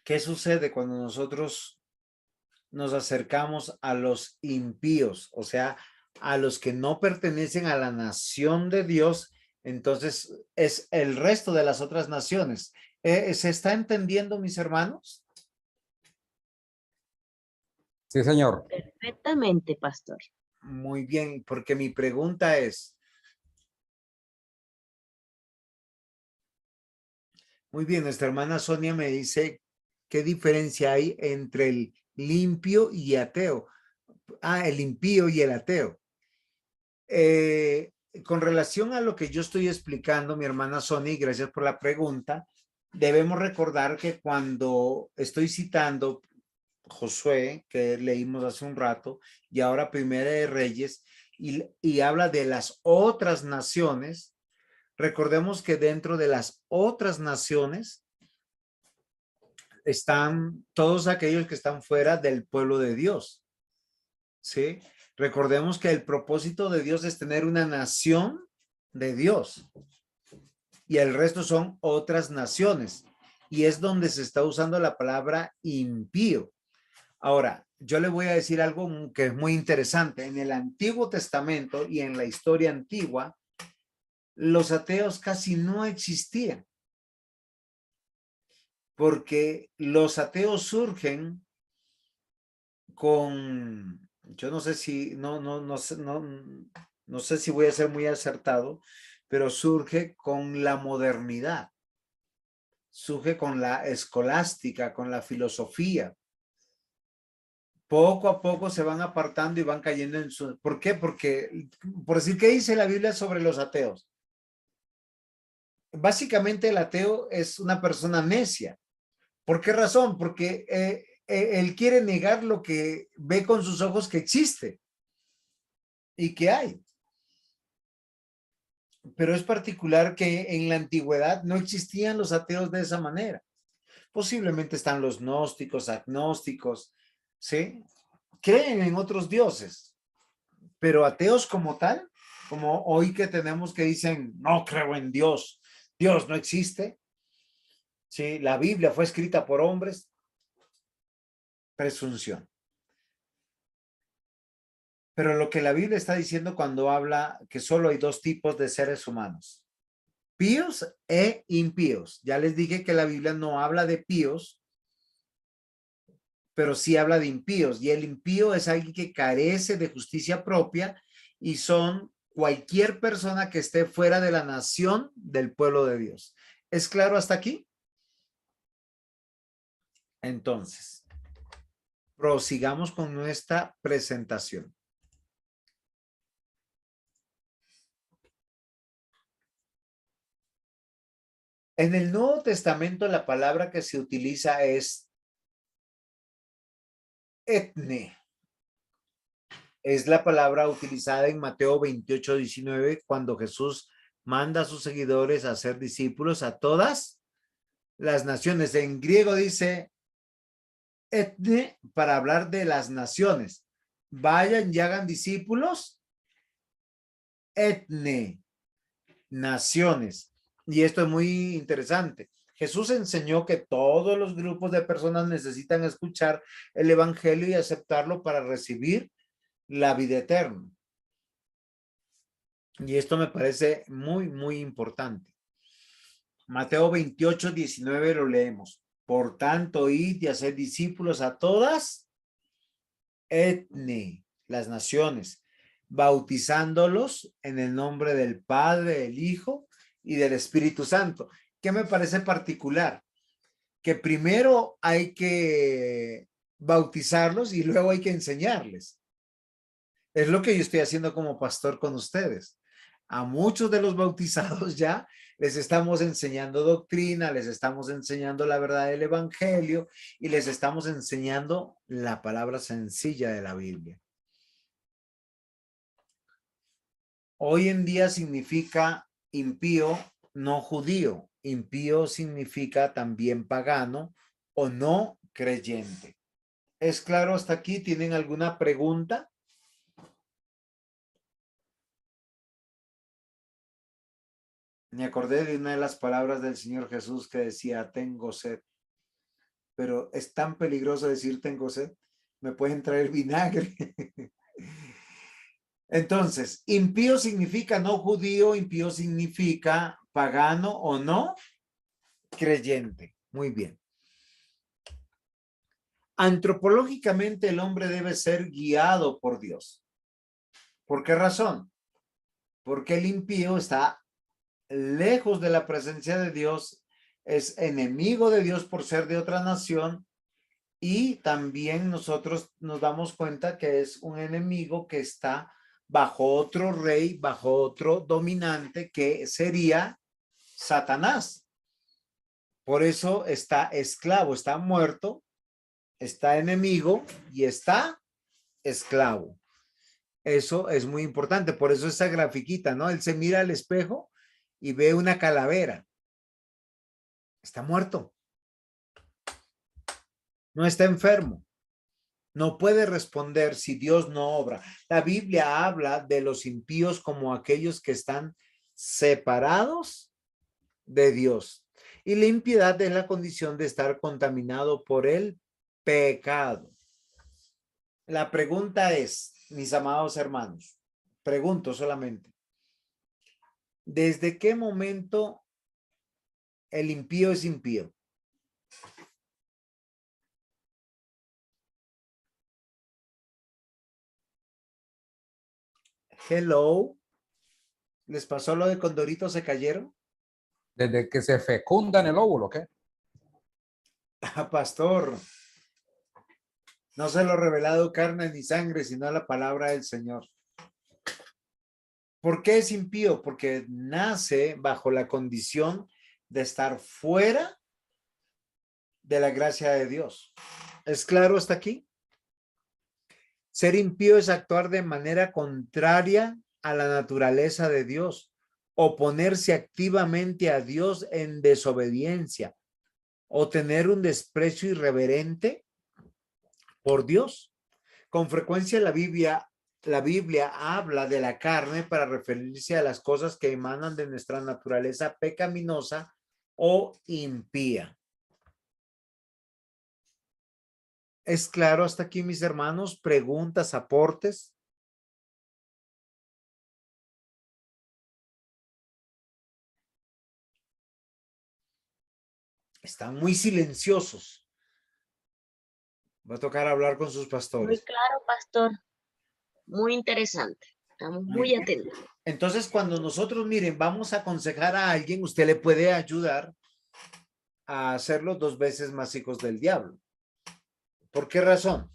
¿Qué sucede cuando nosotros nos acercamos a los impíos? O sea, a los que no pertenecen a la nación de Dios, entonces es el resto de las otras naciones. ¿Se está entendiendo, mis hermanos? Sí, señor. Perfectamente, pastor. Muy bien, porque mi pregunta es, muy bien, nuestra hermana Sonia me dice, ¿qué diferencia hay entre el limpio y ateo? Ah, el impío y el ateo. Con relación a lo que yo estoy explicando, mi hermana Sonia, y gracias por la pregunta, debemos recordar que cuando estoy citando Josué, que leímos hace un rato, y ahora Primera de Reyes, y habla de las otras naciones, recordemos que dentro de las otras naciones están todos aquellos que están fuera del pueblo de Dios, ¿sí? Recordemos que el propósito de Dios es tener una nación de Dios y el resto son otras naciones, y es donde se está usando la palabra impío. Ahora, yo le voy a decir algo que es muy interesante. En el Antiguo Testamento y en la historia antigua, los ateos casi no existían, porque los ateos surgen con, yo no sé si, no sé si voy a ser muy acertado, pero surge con la modernidad, surge con la escolástica, con la filosofía. Poco a poco se van apartando y van cayendo en su... ¿Por qué? Porque, por decir, ¿qué dice la Biblia sobre los ateos? Básicamente el ateo es una persona necia. ¿Por qué razón? Porque él quiere negar lo que ve con sus ojos que existe y que hay. Pero es particular que en la antigüedad no existían los ateos de esa manera. Posiblemente están los gnósticos, agnósticos, ¿sí? Creen en otros dioses, pero ateos como tal, como hoy que tenemos que dicen, no creo en Dios, Dios no existe, ¿sí? La Biblia fue escrita por hombres, presunción. Pero lo que la Biblia está diciendo cuando habla que solo hay dos tipos de seres humanos, píos e impíos. Ya les dije que la Biblia no habla de píos, pero sí habla de impíos, y el impío es alguien que carece de justicia propia y son cualquier persona que esté fuera de la nación del pueblo de Dios. ¿Es claro hasta aquí? Entonces, prosigamos con nuestra presentación. En el Nuevo Testamento la palabra que se utiliza es etne. Es la palabra utilizada en Mateo 28:19 cuando Jesús manda a sus seguidores a ser discípulos a todas las naciones. En griego dice etne para hablar de las naciones. Vayan y hagan discípulos etne, naciones. Y esto es muy interesante. Jesús enseñó que todos los grupos de personas necesitan escuchar el evangelio y aceptarlo para recibir la vida eterna. Y esto me parece muy, muy importante. Mateo 28, 19 lo leemos. Por tanto, id y haced discípulos a todas las naciones, bautizándolos en el nombre del Padre, del Hijo y del Espíritu Santo. ¿Qué me parece particular? Que primero hay que bautizarlos y luego hay que enseñarles. Es lo que yo estoy haciendo como pastor con ustedes. A muchos de los bautizados ya les estamos enseñando doctrina, les estamos enseñando la verdad del evangelio y les estamos enseñando la palabra sencilla de la Biblia. Hoy en día significa impío, no judío. Impío significa también pagano o no creyente. ¿Es claro hasta aquí? ¿Tienen alguna pregunta? Me acordé de una de las palabras del Señor Jesús que decía, tengo sed. Pero es tan peligroso decir tengo sed. Me pueden traer vinagre. Entonces, impío significa no judío, impío significa pagano o no creyente. Muy bien. Antropológicamente el hombre debe ser guiado por Dios. ¿Por qué razón? Porque el impío está lejos de la presencia de Dios, es enemigo de Dios por ser de otra nación y también nosotros nos damos cuenta que es un enemigo que está bajo otro rey, bajo otro dominante que sería Satanás. Por eso está esclavo, está muerto, está enemigo y está esclavo. Eso es muy importante, por eso esa grafiquita, ¿no? Él se mira al espejo y ve una calavera. Está muerto. No está enfermo. No puede responder si Dios no obra. La Biblia habla de los impíos como aquellos que están separados de Dios. Y la impiedad es la condición de estar contaminado por el pecado. La pregunta es, mis amados hermanos, pregunto solamente, ¿desde qué momento el impío es impío? Hello. ¿Les pasó lo de Condorito se cayeron? Desde que se fecunda en el óvulo, ¿qué? Ah, pastor. No se lo ha revelado carne ni sangre, sino la palabra del Señor. ¿Por qué es impío? Porque nace bajo la condición de estar fuera de la gracia de Dios. ¿Es claro hasta aquí? Ser impío es actuar de manera contraria a la naturaleza de Dios, oponerse activamente a Dios en desobediencia o tener un desprecio irreverente por Dios. Con frecuencia la Biblia habla de la carne para referirse a las cosas que emanan de nuestra naturaleza pecaminosa o impía. ¿Es claro hasta aquí, mis hermanos? ¿Preguntas, aportes? Están muy silenciosos. Va a tocar hablar con sus Muy pastores. claro, pastor. Muy interesante. Estamos muy atentos. Entonces, cuando nosotros, miren, vamos a aconsejar a alguien, usted le puede ayudar a hacerlo 2 veces más hijos del diablo. ¿Por qué razón?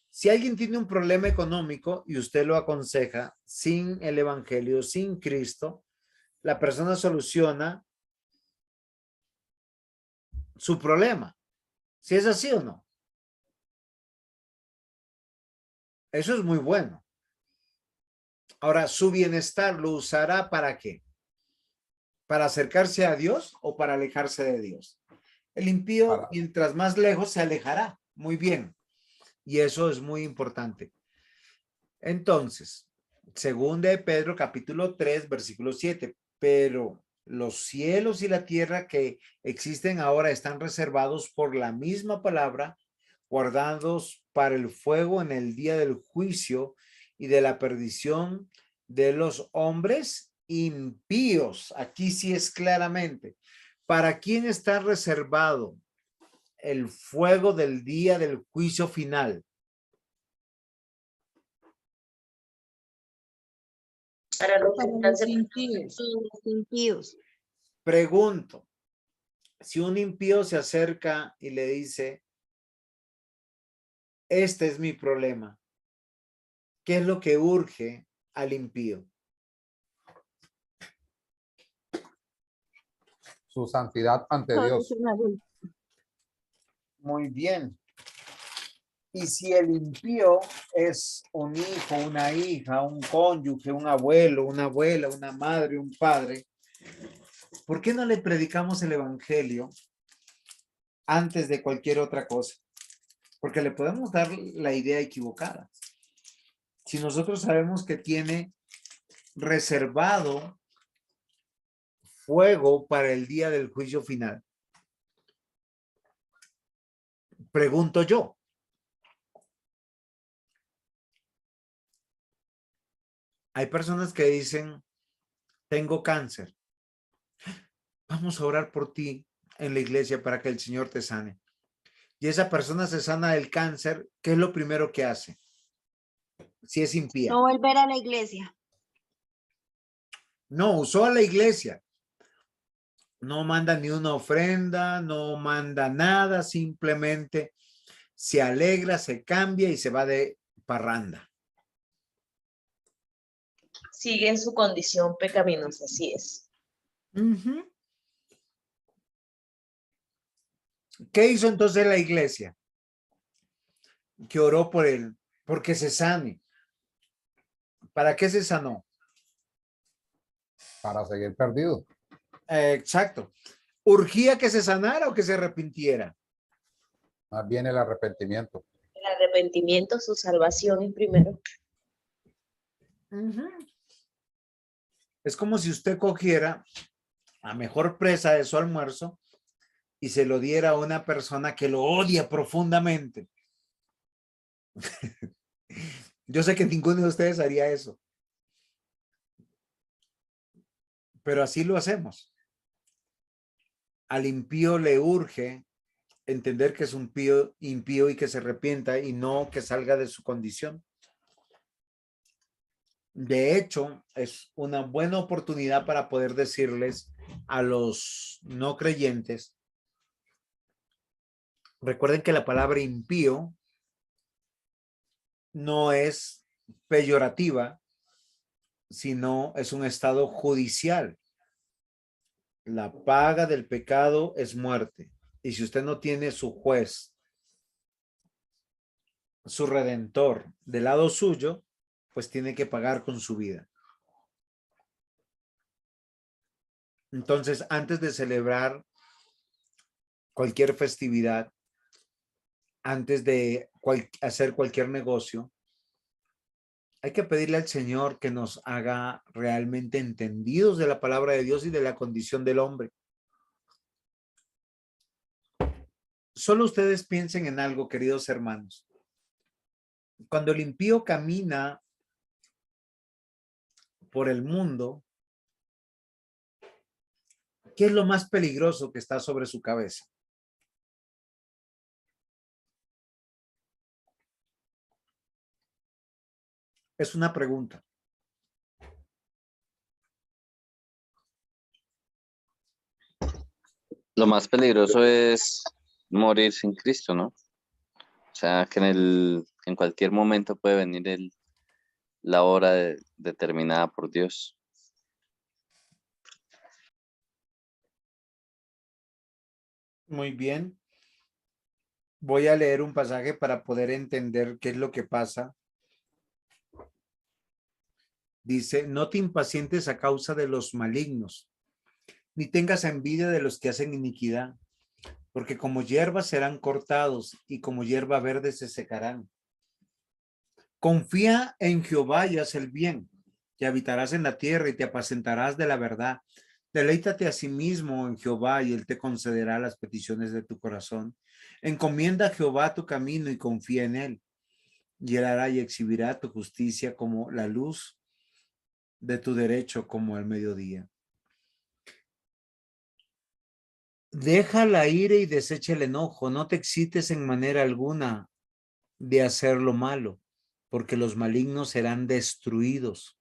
Si alguien tiene un problema económico y usted lo aconseja sin el evangelio, sin Cristo, la persona soluciona su problema. ¿Si es así o no? Eso es muy bueno. Ahora, su bienestar lo usará ¿para qué? ¿Para acercarse a Dios o para alejarse de Dios? El impío, mientras más lejos, se alejará. Muy bien. Y eso es muy importante. Entonces, segunda de Pedro, capítulo 3, versículo 7. Pero Los cielos y la tierra que existen ahora están reservados por la misma palabra, guardados para el fuego en el día del juicio y de la perdición de los hombres impíos. Aquí sí es claramente. ¿Para quién está reservado el fuego del día del juicio final? Para los que Para están los impíos. Los impíos. Pregunto, si un impío se acerca y le dice, este es mi problema, ¿qué es lo que urge al impío? Su santidad ante Dios. Muy bien. Y si el impío es un hijo, una hija, un cónyuge, un abuelo, una abuela, una madre, un padre, ¿por qué no le predicamos el evangelio antes de cualquier otra cosa? Porque le podemos dar la idea equivocada. Si nosotros sabemos que tiene reservado fuego para el día del juicio final, pregunto yo, hay personas que dicen, tengo cáncer, vamos a orar por ti en la iglesia para que el Señor te sane. Y esa persona se sana del cáncer, ¿qué es lo primero que hace? Si es impía. No volver a la iglesia. No, usó a la iglesia. No manda ni una ofrenda, no manda nada, simplemente se alegra, se cambia y se va de parranda. Sigue en su condición pecaminosa, así es. ¿Qué hizo entonces la iglesia? Que oró por él, porque se sane. ¿Para qué se sanó? Para seguir perdido. Exacto. ¿Urgía que se sanara o que se arrepintiera? Más bien el arrepentimiento. El arrepentimiento, su salvación es primero. Es como si usted cogiera la mejor presa de su almuerzo y se lo diera a una persona que lo odia profundamente. Yo sé que ninguno de ustedes haría eso. Pero así lo hacemos. Al impío le urge entender que es un impío y que se arrepienta y no que salga de su condición. De hecho, es una buena oportunidad para poder decirles a los no creyentes, recuerden que la palabra impío no es peyorativa, sino es un estado judicial. La paga del pecado es muerte. Y si usted no tiene su juez, su redentor del lado suyo, pues tiene que pagar con su vida. Entonces, antes de celebrar cualquier festividad, antes de hacer cualquier negocio, hay que pedirle al Señor que nos haga realmente entendidos de la palabra de Dios y de la condición del hombre. Solo ustedes piensen en algo, queridos hermanos. Cuando el impío camina por el mundo, ¿qué es lo más peligroso que está sobre su cabeza? Es una pregunta. Lo más peligroso es morir sin Cristo, ¿no? O sea, que en cualquier momento puede venir la hora determinada por Dios. Muy bien. Voy a leer un pasaje para poder entender qué es lo que pasa. Dice, no te impacientes a causa de los malignos, ni tengas envidia de los que hacen iniquidad, porque como hierba serán cortados y como hierba verde se secarán. Confía en Jehová y haz el bien, y habitarás en la tierra y te apacentarás de la verdad. Deleítate a sí mismo en Jehová y él te concederá las peticiones de tu corazón. Encomienda a Jehová tu camino y confía en él. Y él hará y exhibirá tu justicia como la luz de tu derecho como el mediodía. Deja la ira y desecha el enojo. No te excites en manera alguna de hacer lo malo, porque los malignos serán destruidos.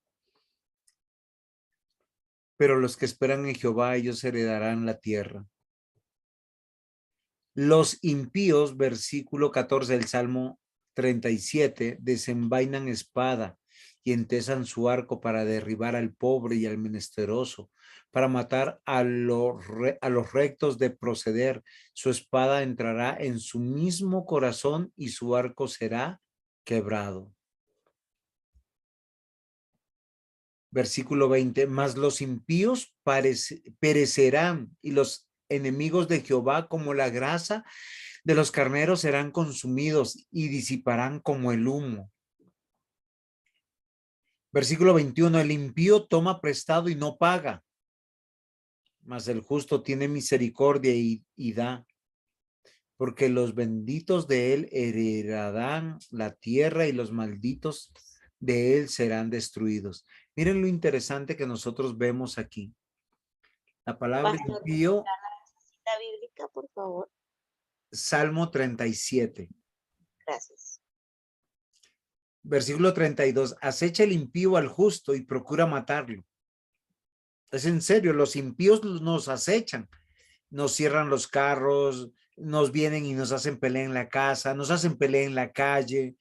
Pero los que esperan en Jehová, ellos heredarán la tierra. Los impíos, versículo 14 del Salmo 37, desenvainan espada y entesan su arco para derribar al pobre y al menesteroso, para matar a los rectos de proceder. Su espada entrará en su mismo corazón y su arco será quebrado. Versículo 20, mas los impíos perecerán y los enemigos de Jehová como la grasa de los carneros serán consumidos y disiparán como el humo. Versículo 21, el impío toma prestado y no paga, mas el justo tiene misericordia y da, porque los benditos de él heredarán la tierra y los malditos de él serán destruidos. Miren lo interesante que nosotros vemos aquí. La palabra Pastor, impío, la cita bíblica, por favor. Salmo 37. Gracias. Versículo 32. Acecha el impío al justo y procura matarlo. Es en serio, los impíos nos acechan. Nos cierran los carros, nos vienen y nos hacen pelea en la casa, nos hacen pelea en la calle.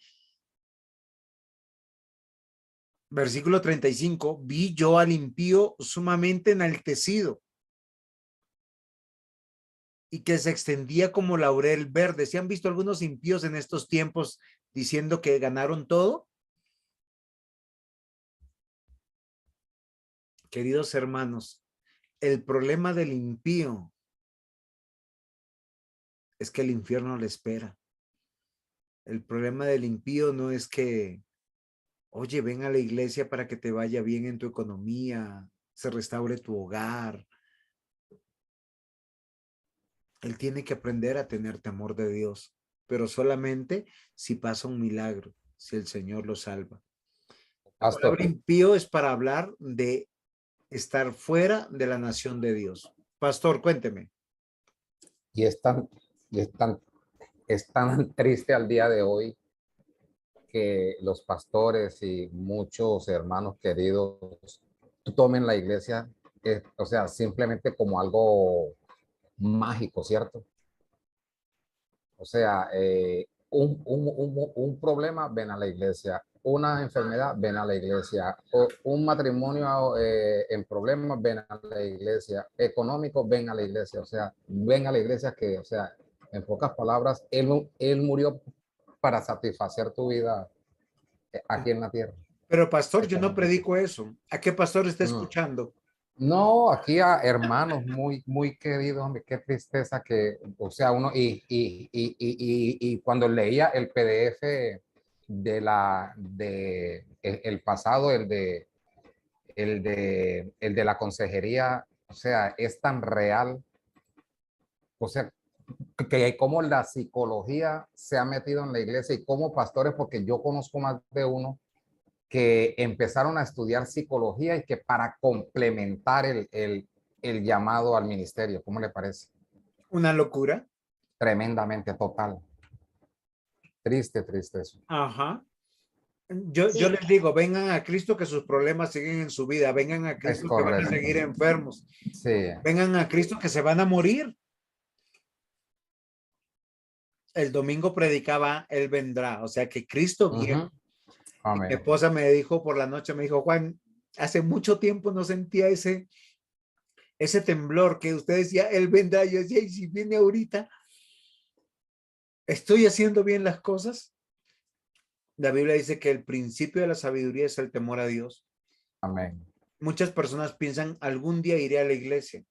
Versículo 35. Vi yo al impío sumamente enaltecido y que se extendía como laurel verde. ¿Se han visto algunos impíos en estos tiempos diciendo que ganaron todo? Queridos hermanos, el problema del impío es que el infierno le espera. El problema del impío no es que, oye, ven a la iglesia para que te vaya bien en tu economía, se restaure tu hogar. Él tiene que aprender a tener temor de Dios, pero solamente si pasa un milagro, si el Señor lo salva. La palabra impío es para hablar de estar fuera de la nación de Dios. Pastor, cuénteme. Y es tan triste al día de hoy que los pastores y muchos hermanos queridos tomen la iglesia, o sea, simplemente como algo mágico, ¿cierto? O sea, un problema, ven a la iglesia. Una enfermedad, ven a la iglesia. O un matrimonio en problemas, ven a la iglesia. Económico, ven a la iglesia. O sea, ven a la iglesia que, o sea, en pocas palabras, él murió para satisfacer tu vida aquí en la tierra. Pero pastor, yo no predico eso. ¿A qué pastor está escuchando? No, aquí a hermanos muy queridos, hombre, qué tristeza que, o sea, uno, y cuando leía el PDF el pasado, el de la consejería, o sea, es tan real, o sea, que como la psicología se ha metido en la iglesia y como pastores, porque yo conozco más de uno que empezaron a estudiar psicología y que para complementar el llamado al ministerio. ¿Cómo le parece? Una locura. Tremendamente, total. Triste eso. Ajá. Yo les digo, vengan a Cristo que sus problemas siguen en su vida. Vengan a Cristo que van a seguir enfermos. Sí. Vengan a Cristo que se van a morir. El domingo predicaba, Él vendrá. O sea que Cristo viene. Amén. Mi esposa me dijo por la noche, me dijo, Juan, hace mucho tiempo no sentía ese temblor que usted decía, Él vendrá. Yo decía, y si viene ahorita, ¿estoy haciendo bien las cosas? La Biblia dice que el principio de la sabiduría es el temor a Dios. Amén. Muchas personas piensan, algún día iré a la iglesia.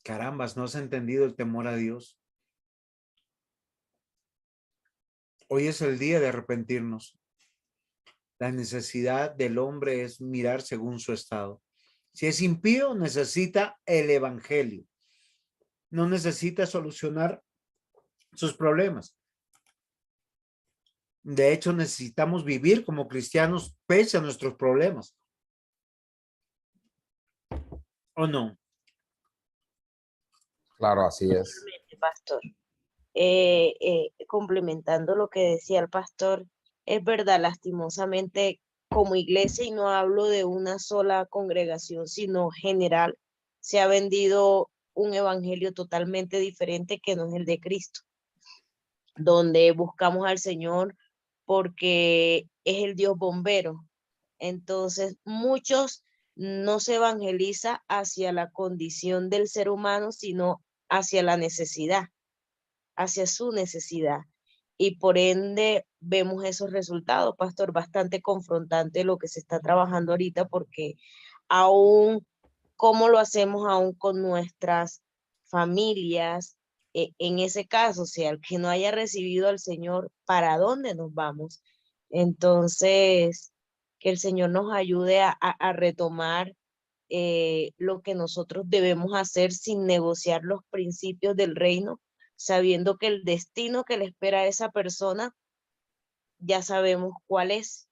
Carambas, no has entendido el temor a Dios. Hoy es el día de arrepentirnos. La necesidad del hombre es mirar según su estado. Si es impío, necesita el evangelio. No necesita solucionar sus problemas. De hecho, necesitamos vivir como cristianos pese a nuestros problemas. ¿O no? Claro, así es. Totalmente, pastor. Complementando lo que decía el pastor, es verdad, lastimosamente, como iglesia, y no hablo de una sola congregación, sino general, se ha vendido un evangelio totalmente diferente que no es el de Cristo, donde buscamos al Señor porque es el Dios bombero. Entonces, muchos no se evangeliza hacia la condición del ser humano, sino hacia la necesidad, hacia su necesidad. Y por ende vemos esos resultados, pastor, bastante confrontante lo que se está trabajando ahorita, porque aún, ¿cómo lo hacemos aún con nuestras familias? En ese caso, o sea, el que no haya recibido al Señor, ¿para dónde nos vamos? Entonces, que el Señor nos ayude a retomar lo que nosotros debemos hacer sin negociar los principios del reino, sabiendo que el destino que le espera a esa persona ya sabemos cuál es,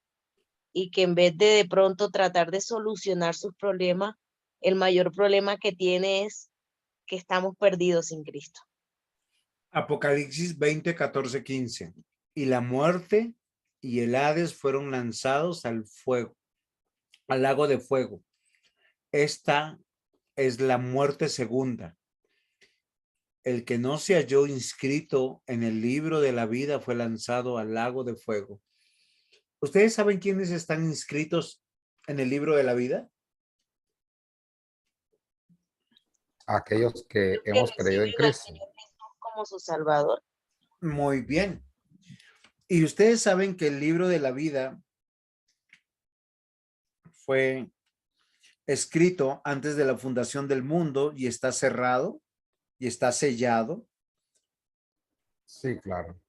y que en vez de pronto tratar de solucionar sus problemas, el mayor problema que tiene es que estamos perdidos sin Cristo. Apocalipsis 20, 14, 15. Y la muerte y el Hades fueron lanzados al fuego, al lago de fuego. Esta es la muerte segunda. El que no se halló inscrito en el libro de la vida fue lanzado al lago de fuego. ¿Ustedes saben quiénes están inscritos en el libro de la vida? Aquellos que Los que hemos creído en reciben al Cristo. Señor Jesús como su Salvador. Muy bien. Y ustedes saben que el libro de la vida fue escrito antes de la fundación del mundo y está cerrado y está sellado. Sí, claro.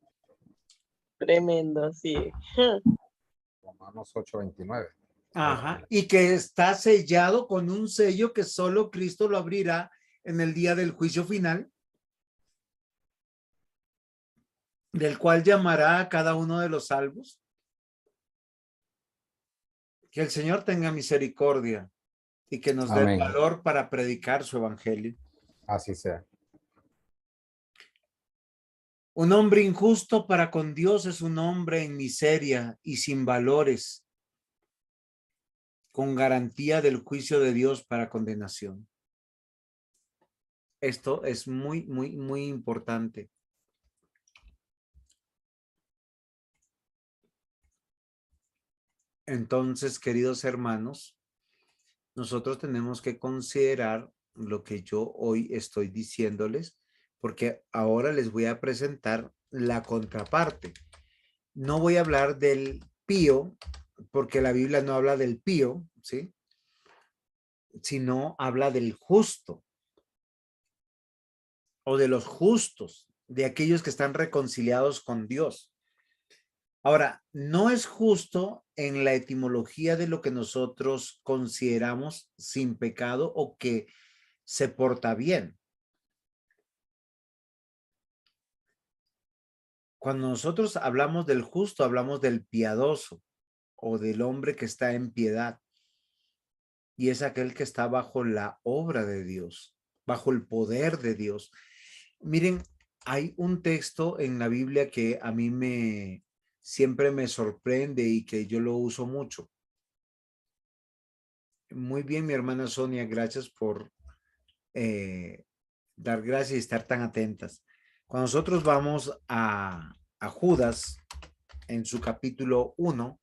Tremendo, sí. Romanos 8:29. Ajá. Y que está sellado con un sello que solo Cristo lo abrirá en el día del juicio final, del cual llamará a cada uno de los salvos. Que el Señor tenga misericordia y que nos dé el Amén. valor para predicar su evangelio. Así sea. Un hombre injusto para con Dios es un hombre en miseria y sin valores, con garantía del juicio de Dios para condenación. Esto es muy, muy, muy importante. Entonces, queridos hermanos, nosotros tenemos que considerar lo que yo hoy estoy diciéndoles, porque ahora les voy a presentar la contraparte. No voy a hablar del pío, porque la Biblia no habla del pío, ¿sí? Sino habla del justo o de los justos, de aquellos que están reconciliados con Dios. Ahora, no es justo en la etimología de lo que nosotros consideramos sin pecado o que se porta bien. Cuando nosotros hablamos del justo, hablamos del piadoso o del hombre que está en piedad. Y es aquel que está bajo la obra de Dios, bajo el poder de Dios. Miren, hay un texto en la Biblia que a mí siempre me sorprende y que yo lo uso mucho. Muy bien, mi hermana Sonia, gracias por dar gracias y estar tan atentas. Cuando nosotros vamos a Judas en su capítulo 1,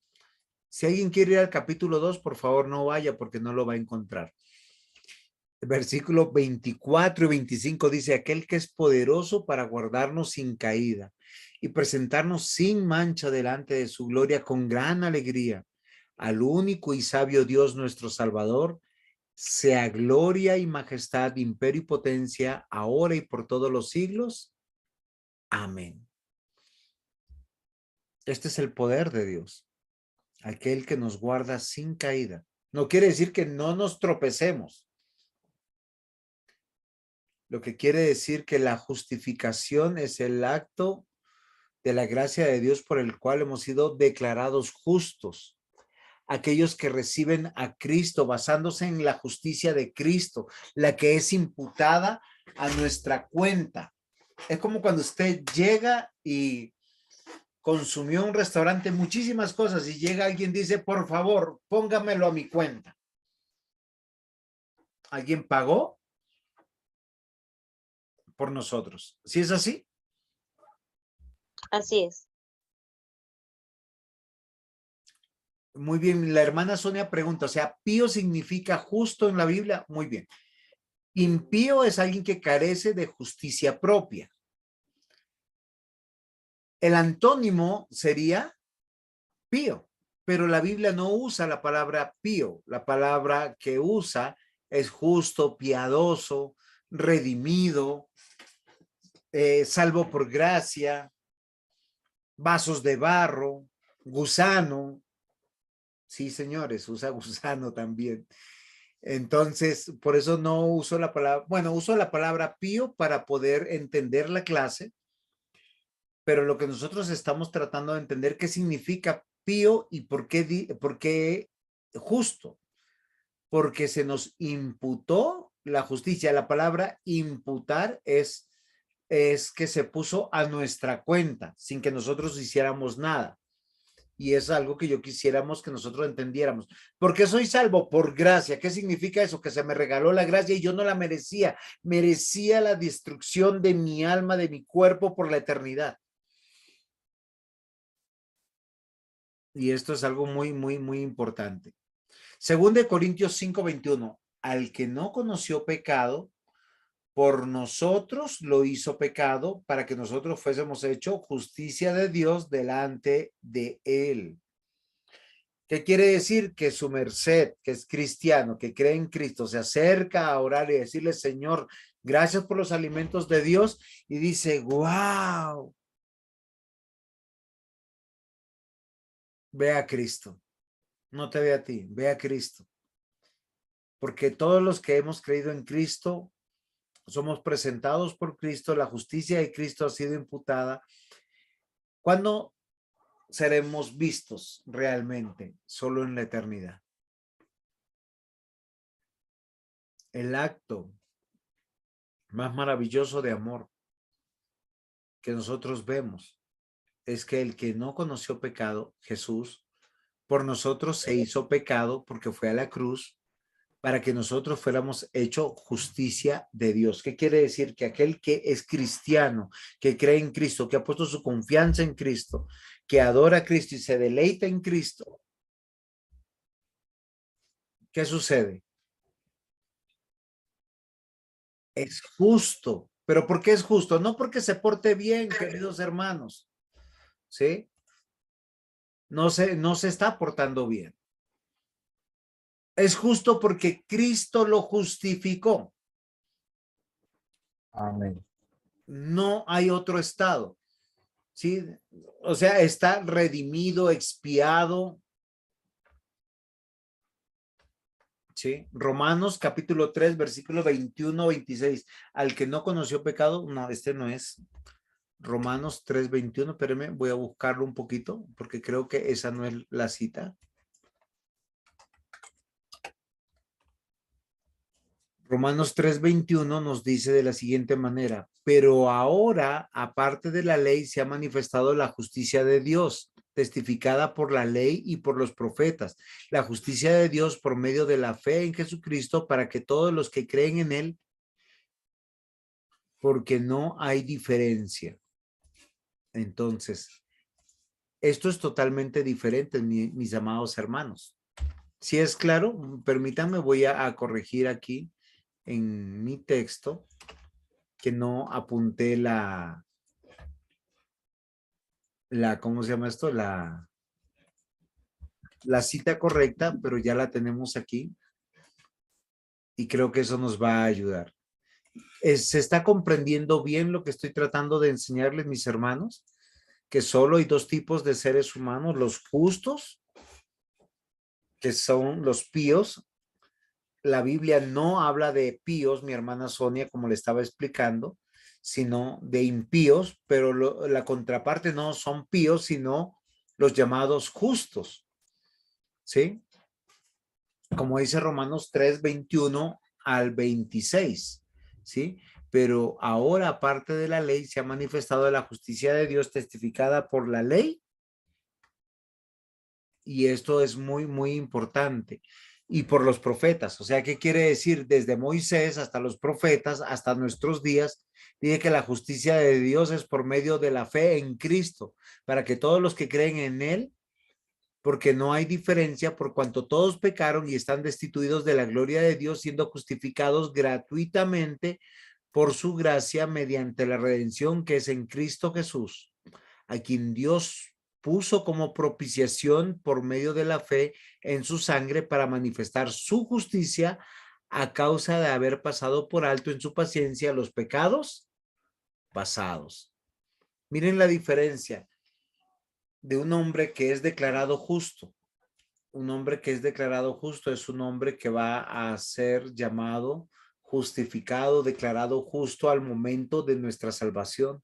si alguien quiere ir al capítulo 2, por favor no vaya porque no lo va a encontrar. Versículo 24 y 25 dice, aquel que es poderoso para guardarnos sin caída y presentarnos sin mancha delante de su gloria con gran alegría, al único y sabio Dios nuestro Salvador, sea gloria y majestad, imperio y potencia, ahora y por todos los siglos. Amén. Este es el poder de Dios, aquel que nos guarda sin caída. No quiere decir que no nos tropecemos. Lo que quiere decir que la justificación es el acto de la gracia de Dios por el cual hemos sido declarados justos. Aquellos que reciben a Cristo basándose en la justicia de Cristo, la que es imputada a nuestra cuenta. Es como cuando usted llega y consumió en un restaurante muchísimas cosas y llega alguien y dice, por favor, póngamelo a mi cuenta. ¿Alguien pagó por nosotros? ¿Sí es así? Así es. Muy bien, la hermana Sonia pregunta, o sea, pío significa justo en la Biblia. Muy bien. Impío es alguien que carece de justicia propia. El antónimo sería pío, pero la Biblia no usa la palabra pío. La palabra que usa es justo, piadoso, redimido, salvo por gracia, vasos de barro, gusano. Sí, señores, usa gusano también. Entonces, por eso no uso la palabra, bueno, uso la palabra pío para poder entender la clase, pero lo que nosotros estamos tratando de entender qué significa pío y por qué justo, porque se nos imputó la justicia. La palabra imputar es que se puso a nuestra cuenta sin que nosotros hiciéramos nada. Y es algo que yo quisiéramos que nosotros entendiéramos. ¿Por qué soy salvo? Por gracia. ¿Qué significa eso? Que se me regaló la gracia y yo no la merecía. Merecía la destrucción de mi alma, de mi cuerpo por la eternidad. Y esto es algo muy, muy, muy importante. Según de Corintios 5:21, al que no conoció pecado, por nosotros lo hizo pecado para que nosotros fuésemos hecho justicia de Dios delante de él. ¿Qué quiere decir? Que su merced, que es cristiano, que cree en Cristo, se acerca a orar y decirle, Señor, gracias por los alimentos de Dios, y dice, wow, ve a Cristo. No te ve a ti, ve a Cristo. Porque todos los que hemos creído en Cristo, somos presentados por Cristo, la justicia de Cristo ha sido imputada. ¿Cuándo seremos vistos realmente? Solo en la eternidad. El acto más maravilloso de amor que nosotros vemos es que el que no conoció pecado, Jesús, por nosotros se hizo pecado porque fue a la cruz para que nosotros fuéramos hecho justicia de Dios. ¿Qué quiere decir? Que aquel que es cristiano, que cree en Cristo, que ha puesto su confianza en Cristo, que adora a Cristo y se deleita en Cristo, ¿qué sucede? Es justo. ¿Pero por qué es justo? No porque se porte bien, queridos hermanos, ¿sí? No se está portando bien. Es justo porque Cristo lo justificó. Amén. No hay otro estado, ¿sí? O sea, está redimido, expiado. ¿Sí? Romanos capítulo 3, versículo 21-26. Al que no conoció pecado, no, este no es. Romanos 3, 21, espérenme, voy a buscarlo un poquito, porque creo que esa no es la cita. Romanos 3:21 nos dice de la siguiente manera, pero ahora, aparte de la ley, se ha manifestado la justicia de Dios, testificada por la ley y por los profetas, la justicia de Dios por medio de la fe en Jesucristo para que todos los que creen en él, porque no hay diferencia. Entonces, esto es totalmente diferente, mis amados hermanos. Si es claro, permítanme, voy a corregir aquí en mi texto que no apunté ¿cómo se llama esto? La cita correcta, pero ya la tenemos aquí y creo que eso nos va a ayudar. ¿Se está comprendiendo bien lo que estoy tratando de enseñarles, mis hermanos? Que solo hay dos tipos de seres humanos, los justos que son los píos. La Biblia no habla de píos, mi hermana Sonia, como le estaba explicando, sino de impíos, pero la contraparte no son píos, sino los llamados justos, ¿sí? Como dice Romanos 3, 21 al 26, ¿sí? Pero ahora, aparte de la ley, se ha manifestado la justicia de Dios testificada por la ley, y esto es muy, muy importante, y por los profetas. O sea, ¿qué quiere decir? Desde Moisés hasta los profetas, hasta nuestros días, dice que la justicia de Dios es por medio de la fe en Cristo, para que todos los que creen en Él, porque no hay diferencia por cuanto todos pecaron y están destituidos de la gloria de Dios, siendo justificados gratuitamente por su gracia mediante la redención que es en Cristo Jesús, a quien Dios puso como propiciación por medio de la fe en su sangre para manifestar su justicia a causa de haber pasado por alto en su paciencia los pecados pasados. Miren la diferencia de un hombre que es declarado justo. Un hombre que es declarado justo es un hombre que va a ser llamado justificado, declarado justo al momento de nuestra salvación.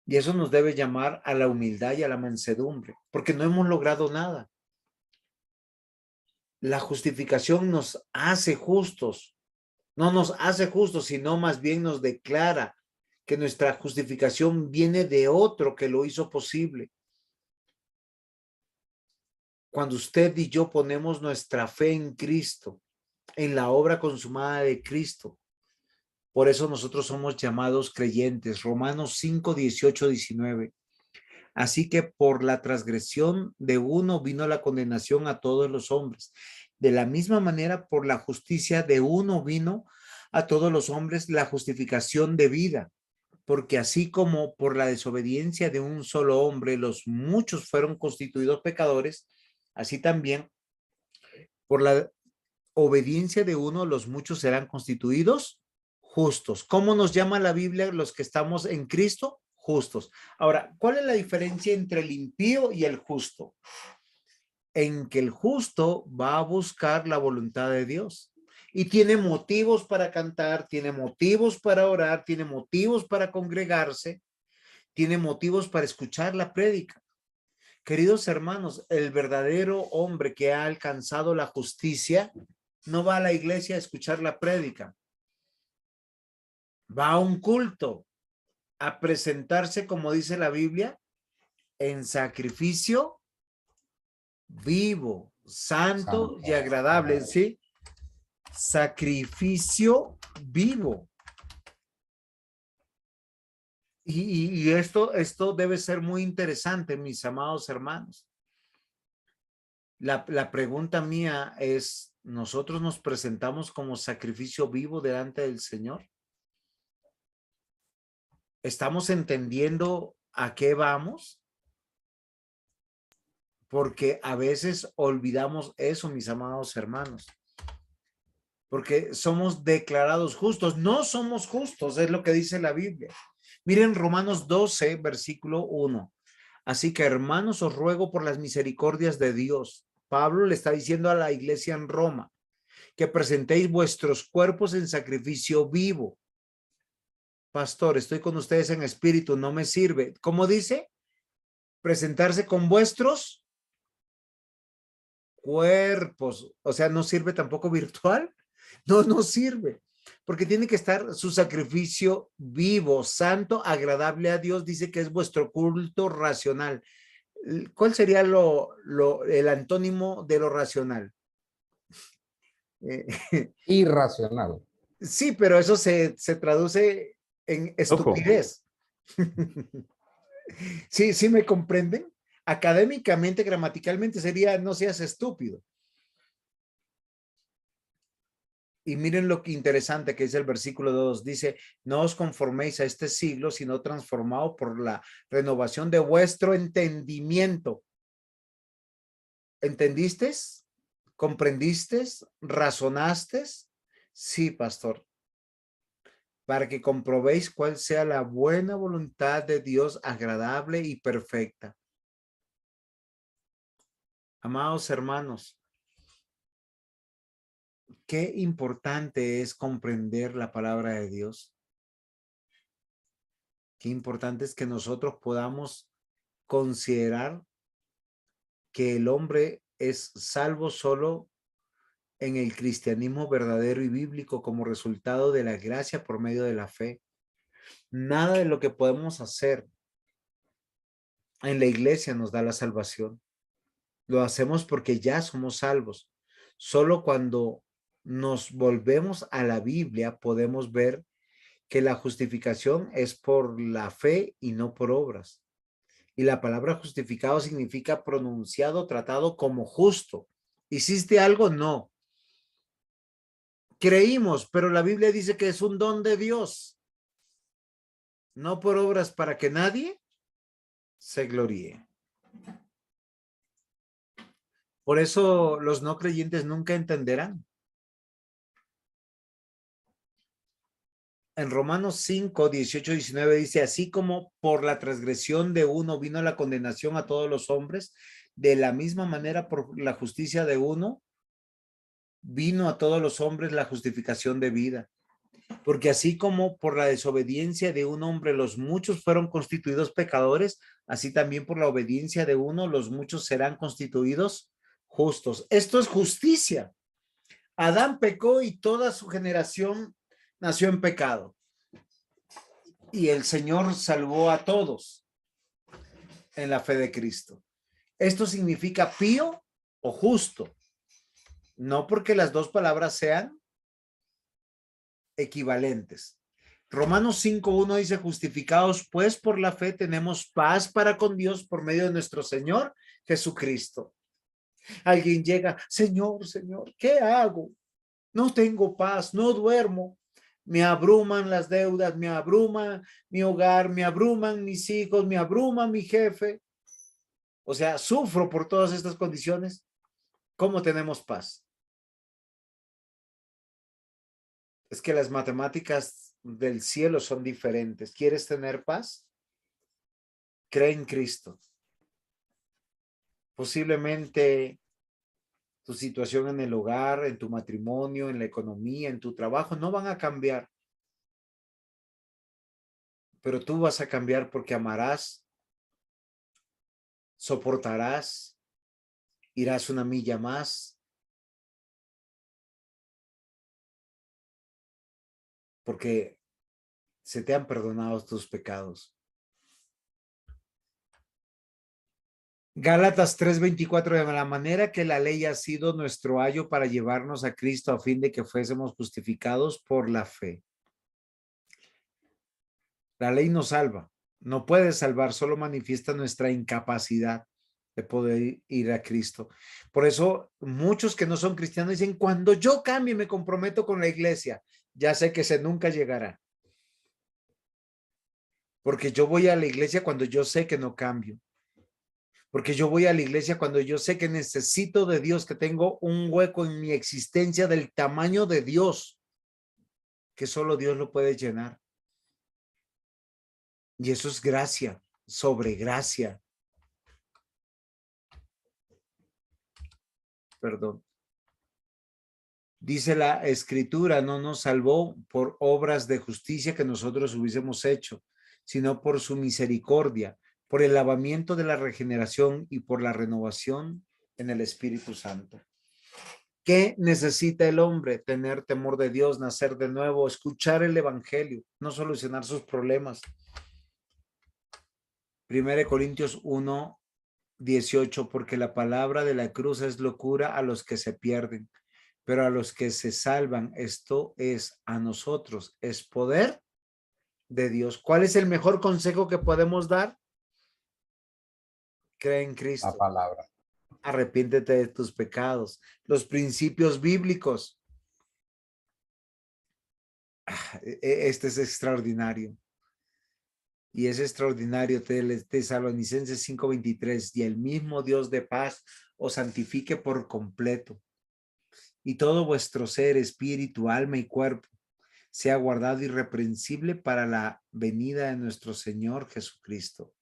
Y eso nos debe llamar a la humildad y a la mansedumbre, porque no hemos logrado nada. La justificación nos hace justos, no nos hace justos, sino más bien nos declara que nuestra justificación viene de otro que lo hizo posible. Cuando usted y yo ponemos nuestra fe en Cristo, en la obra consumada de Cristo, por eso nosotros somos llamados creyentes. Romanos 5, 18, 19. Así que por la transgresión de uno vino la condenación a todos los hombres. De la misma manera, por la justicia de uno vino a todos los hombres la justificación de vida. Porque así como por la desobediencia de un solo hombre los muchos fueron constituidos pecadores, así también por la obediencia de uno los muchos serán constituidos justos. ¿Cómo nos llama la Biblia los que estamos en Cristo? Justos. Ahora, ¿cuál es la diferencia entre el impío y el justo? En que el justo va a buscar la voluntad de Dios y tiene motivos para cantar, tiene motivos para orar, tiene motivos para congregarse, tiene motivos para escuchar la prédica. Queridos hermanos, el verdadero hombre que ha alcanzado la justicia no va a la iglesia a escuchar la prédica, va a un culto a presentarse, como dice la Biblia, en sacrificio vivo, santo y agradable, ¿sí? Sacrificio vivo. Y esto debe ser muy interesante, mis amados hermanos. La pregunta mía es, ¿nosotros nos presentamos como sacrificio vivo delante del Señor? ¿Estamos entendiendo a qué vamos? Porque a veces olvidamos eso, mis amados hermanos. Porque somos declarados justos. No somos justos, es lo que dice la Biblia. Miren Romanos 12, versículo 1. Así que, hermanos, os ruego por las misericordias de Dios. Pablo le está diciendo a la iglesia en Roma que presentéis vuestros cuerpos en sacrificio vivo. Pastor, estoy con ustedes en espíritu, no me sirve. ¿Cómo dice? Presentarse con vuestros cuerpos. O sea, ¿no sirve tampoco virtual? No sirve. Porque tiene que estar su sacrificio vivo, santo, agradable a Dios. Dice que es vuestro culto racional. ¿Cuál sería el antónimo de lo racional? Irracional. Sí, pero eso se traduce en estupidez. Sí, me comprenden. Académicamente, gramaticalmente sería no seas estúpido. Y miren lo que interesante que dice el versículo 2. Dice, no os conforméis a este siglo, sino transformado por la renovación de vuestro entendimiento. ¿Entendiste? ¿Comprendiste? ¿Razonaste? Sí, pastor. Para que comprobéis cuál sea la buena voluntad de Dios, agradable y perfecta. Amados hermanos, qué importante es comprender la palabra de Dios. Qué importante es que nosotros podamos considerar que el hombre es salvo solo en el cristianismo verdadero y bíblico como resultado de la gracia por medio de la fe. Nada de lo que podemos hacer en la iglesia nos da la salvación. Lo hacemos porque ya somos salvos. Solo cuando nos volvemos a la Biblia podemos ver que la justificación es por la fe y no por obras. Y la palabra justificado significa pronunciado, tratado como justo. ¿Hiciste algo? No. Creímos, pero la Biblia dice que es un don de Dios. No por obras para que nadie se gloríe. Por eso los no creyentes nunca entenderán. En Romanos 5, 18, 19 dice, así como por la transgresión de uno vino la condenación a todos los hombres, de la misma manera por la justicia de uno vino a todos los hombres la justificación de vida. Porque así como por la desobediencia de un hombre los muchos fueron constituidos pecadores, así también por la obediencia de uno los muchos serán constituidos justos. Esto es justicia. Adán pecó y toda su generación nació en pecado. Y el Señor salvó a todos en la fe de Cristo. Esto significa pío o justo. No porque las dos palabras sean equivalentes. Romanos 5:1 dice, justificados pues por la fe tenemos paz para con Dios por medio de nuestro Señor Jesucristo. Alguien llega, Señor, ¿qué hago? No tengo paz, no duermo. Me abruman las deudas, me abruma mi hogar, me abruman mis hijos, me abruma mi jefe. O sea, sufro por todas estas condiciones. ¿Cómo tenemos paz? Es que las matemáticas del cielo son diferentes. ¿Quieres tener paz? Cree en Cristo. Posiblemente tu situación en el hogar, en tu matrimonio, en la economía, en tu trabajo, no van a cambiar. Pero tú vas a cambiar porque amarás, soportarás, irás una milla más. Porque se te han perdonado tus pecados. Gálatas 3:24, de la manera que la ley ha sido nuestro ayo para llevarnos a Cristo a fin de que fuésemos justificados por la fe. La ley nos salva, no puede salvar, solo manifiesta nuestra incapacidad de poder ir a Cristo. Por eso muchos que no son cristianos dicen, cuando yo cambie me comprometo con la iglesia, ya sé que ese nunca llegará. Porque yo voy a la iglesia cuando yo sé que no cambio. Porque yo voy a la iglesia cuando yo sé que necesito de Dios, que tengo un hueco en mi existencia del tamaño de Dios, que solo Dios lo puede llenar. Y eso es gracia, sobre gracia. Perdón. Dice la Escritura, no nos salvó por obras de justicia que nosotros hubiésemos hecho, sino por su misericordia, por el lavamiento de la regeneración y por la renovación en el Espíritu Santo. ¿Qué necesita el hombre? Tener temor de Dios, nacer de nuevo, escuchar el evangelio, no solucionar sus problemas. 1 Corintios 1:18, porque la palabra de la cruz es locura a los que se pierden, pero a los que se salvan, esto es a nosotros, es poder de Dios. ¿Cuál es el mejor consejo que podemos dar? Cree en Cristo. La palabra. Arrepiéntete de tus pecados. Los principios bíblicos. Este es extraordinario. Y es extraordinario. Tesalonicenses 5:23. Y el mismo Dios de paz os santifique por completo. Y todo vuestro ser, espíritu, alma y cuerpo sea guardado irreprensible para la venida de nuestro Señor Jesucristo.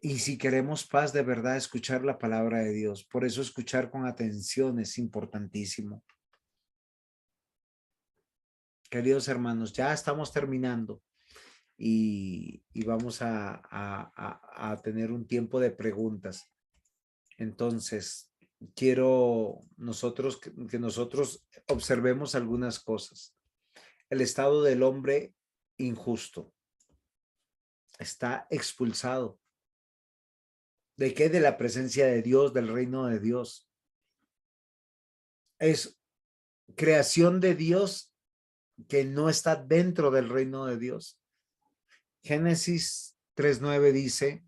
Y si queremos paz, de verdad, escuchar la palabra de Dios. Por eso escuchar con atención es importantísimo. Queridos hermanos, ya estamos terminando y vamos a tener un tiempo de preguntas. Entonces, quiero que nosotros observemos algunas cosas. El estado del hombre injusto está expulsado. ¿De qué? De la presencia de Dios, del reino de Dios. Es creación de Dios que no está dentro del reino de Dios. Génesis 3:9 dice,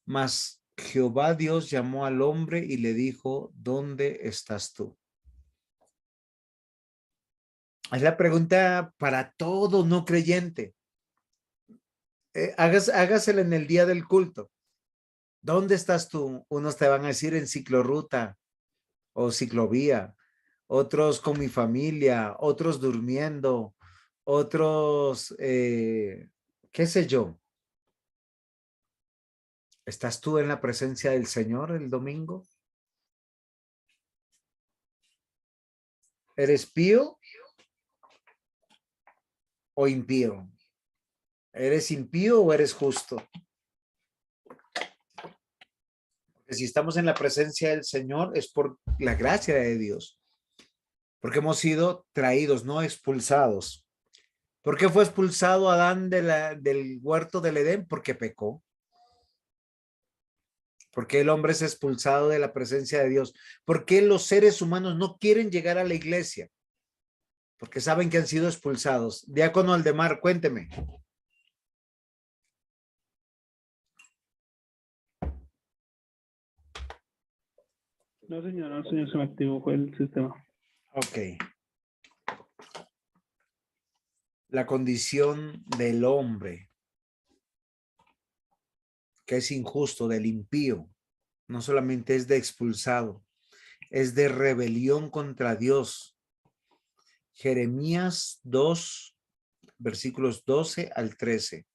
mas Jehová Dios llamó al hombre y le dijo, ¿dónde estás tú? Es la pregunta para todo no creyente. Hágasela en el día del culto. ¿Dónde estás tú? Unos te van a decir en ciclorruta o ciclovía, otros con mi familia, otros durmiendo, otros, qué sé yo. ¿Estás tú en la presencia del Señor el domingo? ¿Eres pío o impío? ¿Eres impío o eres justo? Porque si estamos en la presencia del Señor es por la gracia de Dios. Porque hemos sido traídos, no expulsados. ¿Por qué fue expulsado Adán del huerto del Edén? Porque pecó. ¿Por qué el hombre es expulsado de la presencia de Dios? ¿Por qué los seres humanos no quieren llegar a la iglesia? Porque saben que han sido expulsados. Diácono Aldemar, cuénteme. No, señor, se me activó fue el sistema. Ok. La condición del hombre, que es injusto, del impío, no solamente es de expulsado, es de rebelión contra Dios. Jeremías 2, versículos 12 al 13.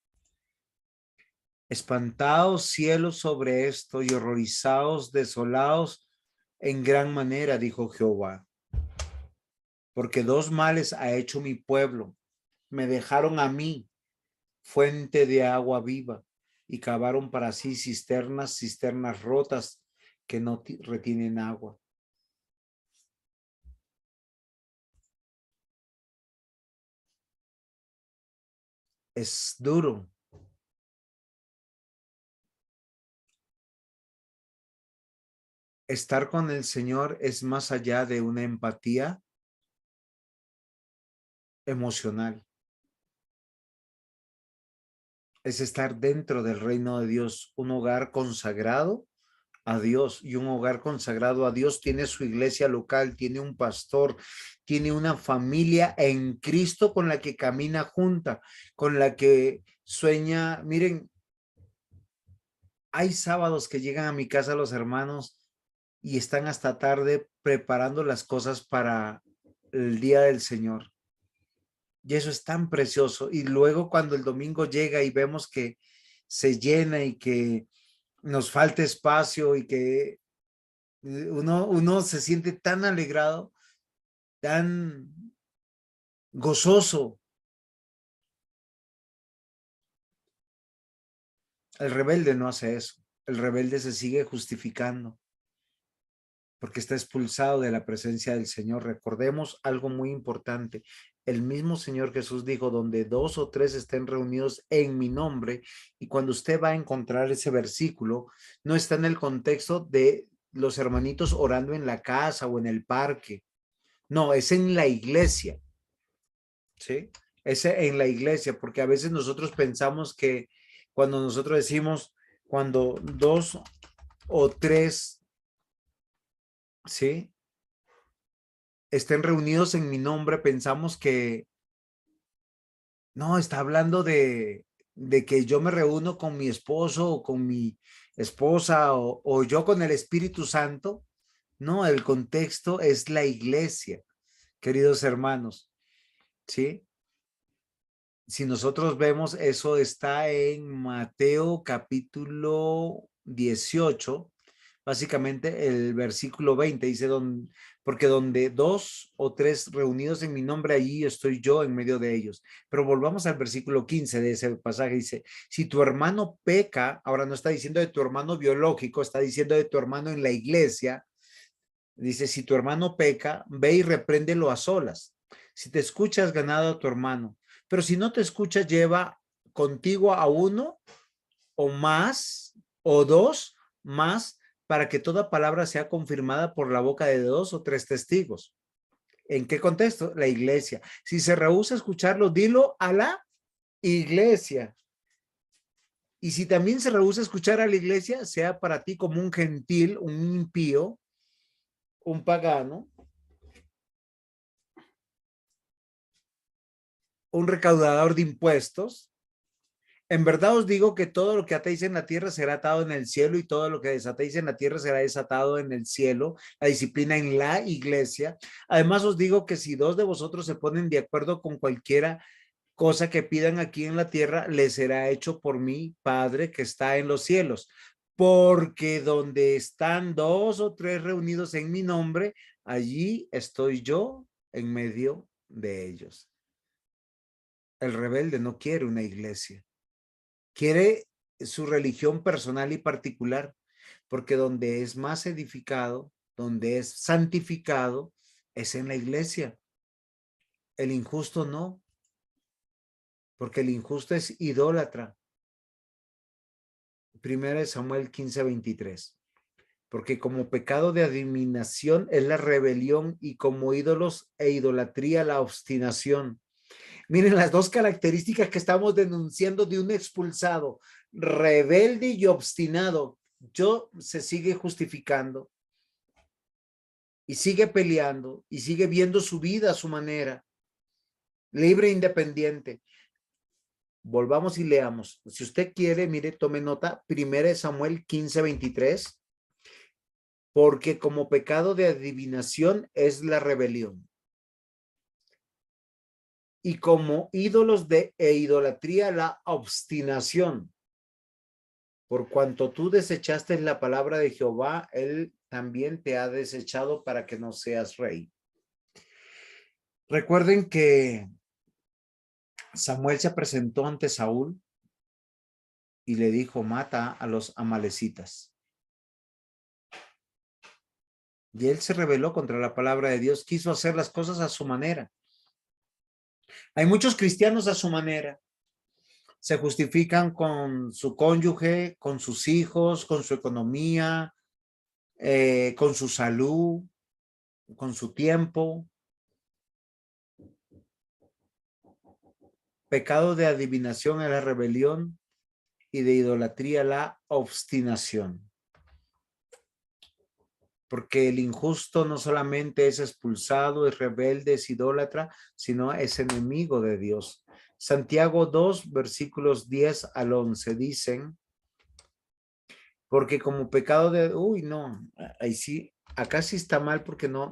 Espantaos cielos sobre esto y horrorizaos, desolaos en gran manera, dijo Jehová. Porque dos males ha hecho mi pueblo. Me dejaron a mí, fuente de agua viva, y cavaron para sí cisternas rotas que no retienen agua. Es duro. Estar con el Señor es más allá de una empatía emocional. Es estar dentro del reino de Dios, un hogar consagrado a Dios, y un hogar consagrado a Dios tiene su iglesia local, tiene un pastor, tiene una familia en Cristo con la que camina junta, con la que sueña. Miren, hay sábados que llegan a mi casa los hermanos y están hasta tarde preparando las cosas para el día del Señor. Y eso es tan precioso. Y luego cuando el domingo llega y vemos que se llena y que nos falta espacio y que uno se siente tan alegrado, tan gozoso. El rebelde no hace eso. El rebelde se sigue justificando porque está expulsado de la presencia del Señor. Recordemos algo muy importante. El mismo Señor Jesús dijo, donde 2 o 3 estén reunidos en mi nombre, y cuando usted va a encontrar ese versículo, no está en el contexto de los hermanitos orando en la casa o en el parque. No, es en la iglesia. ¿Sí? Es en la iglesia, porque a veces nosotros pensamos que cuando nosotros decimos, cuando 2 o 3, ¿sí?, estén reunidos en mi nombre, pensamos que no, está hablando de que yo me reúno con mi esposo o con mi esposa o yo con el Espíritu Santo. No, el contexto es la iglesia, queridos hermanos, ¿sí? Si nosotros vemos, eso está en Mateo capítulo 18, básicamente el versículo 20, dice, porque donde 2 o 3 reunidos en mi nombre, allí estoy yo en medio de ellos. Pero volvamos al versículo 15 de ese pasaje, dice, si tu hermano peca, ahora no está diciendo de tu hermano biológico, está diciendo de tu hermano en la iglesia, dice, si tu hermano peca, ve y repréndelo a solas. Si te escuchas, ganado a tu hermano. Pero si no te escuchas, lleva contigo a uno o más, o dos más, para que toda palabra sea confirmada por la boca de 2 o 3 testigos. ¿En qué contexto? La iglesia. Si se rehúsa a escucharlo, dilo a la iglesia. Y si también se rehúsa a escuchar a la iglesia, sea para ti como un gentil, un impío, un pagano, un recaudador de impuestos. En verdad os digo que todo lo que atéis en la tierra será atado en el cielo y todo lo que desatéis en la tierra será desatado en el cielo. La disciplina en la iglesia. Además os digo que si 2 de vosotros se ponen de acuerdo con cualquiera cosa que pidan aquí en la tierra, les será hecho por mi Padre que está en los cielos. Porque donde están 2 o 3 reunidos en mi nombre, allí estoy yo en medio de ellos. El rebelde no quiere una iglesia. Quiere su religión personal y particular, porque donde es más edificado, donde es santificado, es en la iglesia. El injusto no, porque el injusto es idólatra. Primera de Samuel 15:23. Porque como pecado de adivinación es la rebelión y como ídolos e idolatría la obstinación. Miren las 2 características que estamos denunciando de un expulsado, rebelde y obstinado. Se sigue justificando y sigue peleando y sigue viendo su vida a su manera, libre e independiente. Volvamos y leamos. Si usted quiere, mire, tome nota, 1 Samuel 15:23, porque como pecado de adivinación es la rebelión. Y como ídolos e idolatría la obstinación. Por cuanto tú desechaste la palabra de Jehová, él también te ha desechado para que no seas rey. Recuerden que Samuel se presentó ante Saúl y le dijo, mata a los amalecitas. Y él se rebeló contra la palabra de Dios, quiso hacer las cosas a su manera. Hay muchos cristianos a su manera. Se justifican con su cónyuge, con sus hijos, con su economía, con su salud, con su tiempo. Pecado de adivinación es la rebelión y de idolatría la obstinación. Porque el injusto no solamente es expulsado, es rebelde, es idólatra, sino es enemigo de Dios. Santiago 2, versículos 10 al 11 dicen, porque como pecado de, ahí sí, acá sí está mal porque no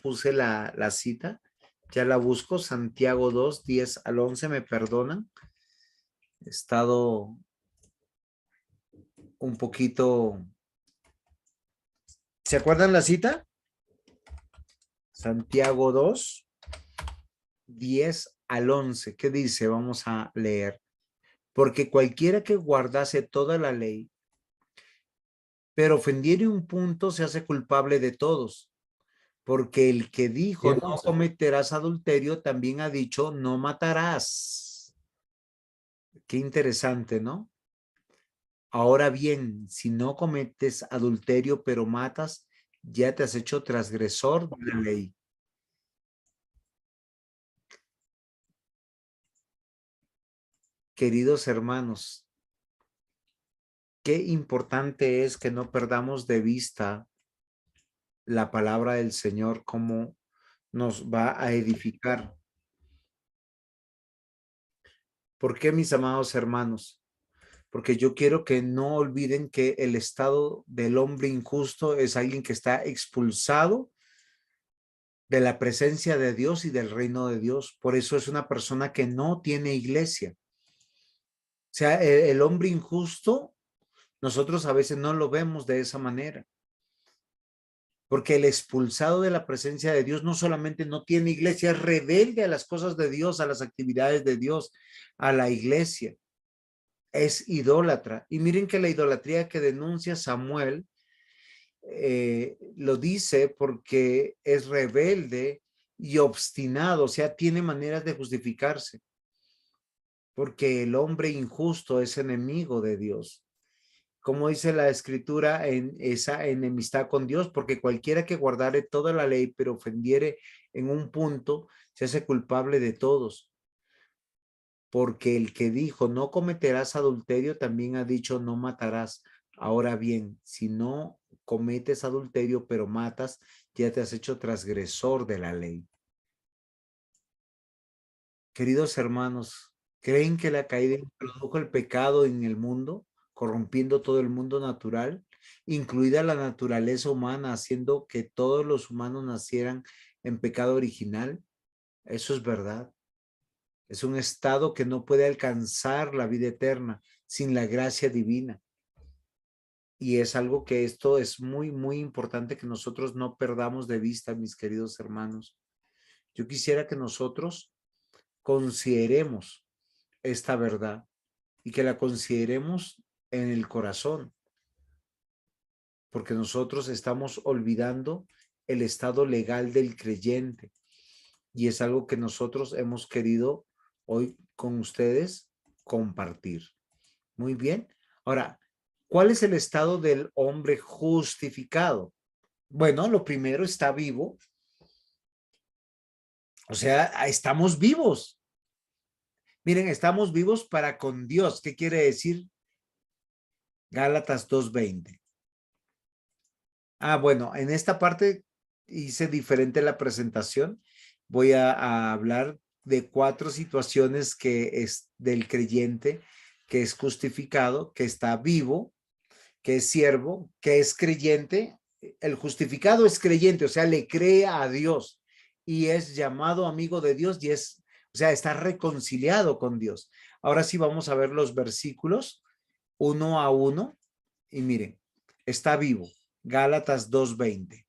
puse la cita, ya la busco, Santiago 2, 10 al 11, me perdonan, he estado un poquito, ¿se acuerdan la cita? Santiago 2, 10 al 11, ¿qué dice? Vamos a leer. Porque cualquiera que guardase toda la ley, pero ofendiere un punto, se hace culpable de todos. Porque el que dijo, no cometerás adulterio, también ha dicho, no matarás. Qué interesante, ¿no? Ahora bien, si no cometes adulterio, pero matas, ya te has hecho transgresor de la ley. Queridos hermanos, qué importante es que no perdamos de vista la palabra del Señor, cómo nos va a edificar. ¿Por qué, mis amados hermanos? Porque yo quiero que no olviden que el estado del hombre injusto es alguien que está expulsado de la presencia de Dios y del reino de Dios. Por eso es una persona que no tiene iglesia. O sea, el hombre injusto, nosotros a veces no lo vemos de esa manera. Porque el expulsado de la presencia de Dios no solamente no tiene iglesia, es rebelde a las cosas de Dios, a las actividades de Dios, a la iglesia. Es idólatra. Y miren que la idolatría que denuncia Samuel lo dice porque es rebelde y obstinado, o sea, tiene maneras de justificarse. Porque el hombre injusto es enemigo de Dios. Como dice la escritura, en esa enemistad con Dios, porque cualquiera que guardare toda la ley, pero ofendiere en un punto, se hace culpable de todos. Porque el que dijo, no cometerás adulterio, también ha dicho, no matarás. Ahora bien, si no cometes adulterio, pero matas, ya te has hecho transgresor de la ley. Queridos hermanos, ¿creen que la caída introdujo el pecado en el mundo, corrompiendo todo el mundo natural, incluida la naturaleza humana, haciendo que todos los humanos nacieran en pecado original? Eso es verdad. Es un estado que no puede alcanzar la vida eterna sin la gracia divina. Y es algo que esto es muy, muy importante que nosotros no perdamos de vista, mis queridos hermanos. Yo quisiera que nosotros consideremos esta verdad y que la consideremos en el corazón, porque nosotros estamos olvidando el estado legal del creyente y es algo que nosotros hemos querido hoy con ustedes compartir. Muy bien. Ahora, ¿cuál es el estado del hombre justificado? Bueno, lo primero, está vivo. O sea, estamos vivos. Miren, estamos vivos para con Dios. ¿Qué quiere decir? Gálatas 2:20. Bueno, en esta parte hice diferente la presentación. Voy a hablar de 4 situaciones que es del creyente, que es justificado, que está vivo, que es siervo, que es creyente. El justificado es creyente, o sea, le cree a Dios y es llamado amigo de Dios y es, o sea, está reconciliado con Dios. Ahora sí vamos a ver los versículos uno a uno y miren, está vivo. Gálatas 2:20.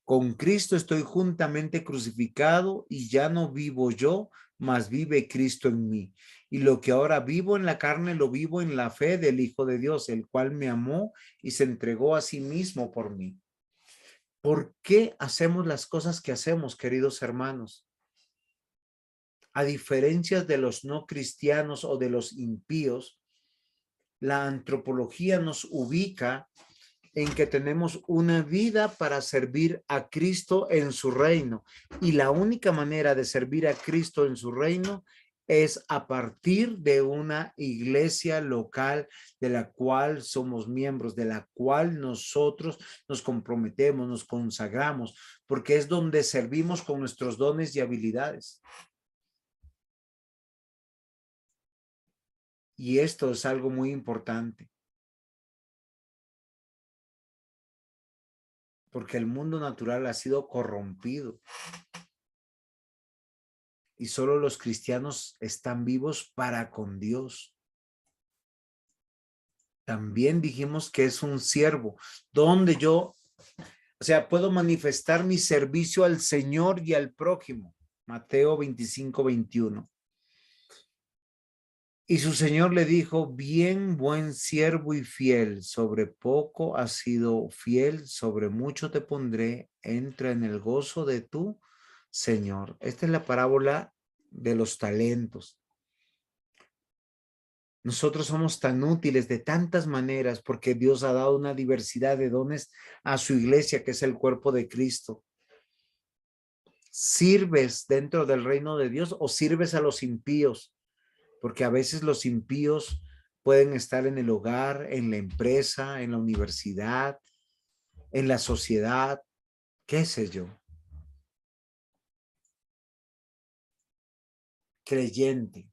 Con Cristo estoy juntamente crucificado y ya no vivo yo, mas vive Cristo en mí. Y lo que ahora vivo en la carne, lo vivo en la fe del Hijo de Dios, el cual me amó y se entregó a sí mismo por mí. ¿Por qué hacemos las cosas que hacemos, queridos hermanos? A diferencia de los no cristianos o de los impíos, la antropología nos ubica en que tenemos una vida para servir a Cristo en su reino. Y la única manera de servir a Cristo en su reino es a partir de una iglesia local de la cual somos miembros, de la cual nosotros nos comprometemos, nos consagramos, porque es donde servimos con nuestros dones y habilidades. Y esto es algo muy importante. Porque el mundo natural ha sido corrompido. Y solo los cristianos están vivos para con Dios. También dijimos que es un siervo, donde yo, o sea, puedo manifestar mi servicio al Señor y al prójimo. Mateo 25:21. Y su Señor le dijo, bien, buen siervo y fiel, sobre poco has sido fiel, sobre mucho te pondré, entra en el gozo de tu Señor. Esta es la parábola de los talentos. Nosotros somos tan útiles de tantas maneras porque Dios ha dado una diversidad de dones a su iglesia, que es el cuerpo de Cristo. ¿Sirves dentro del reino de Dios o sirves a los impíos? Porque a veces los impíos pueden estar en el hogar, en la empresa, en la universidad, en la sociedad, qué sé yo. Creyente.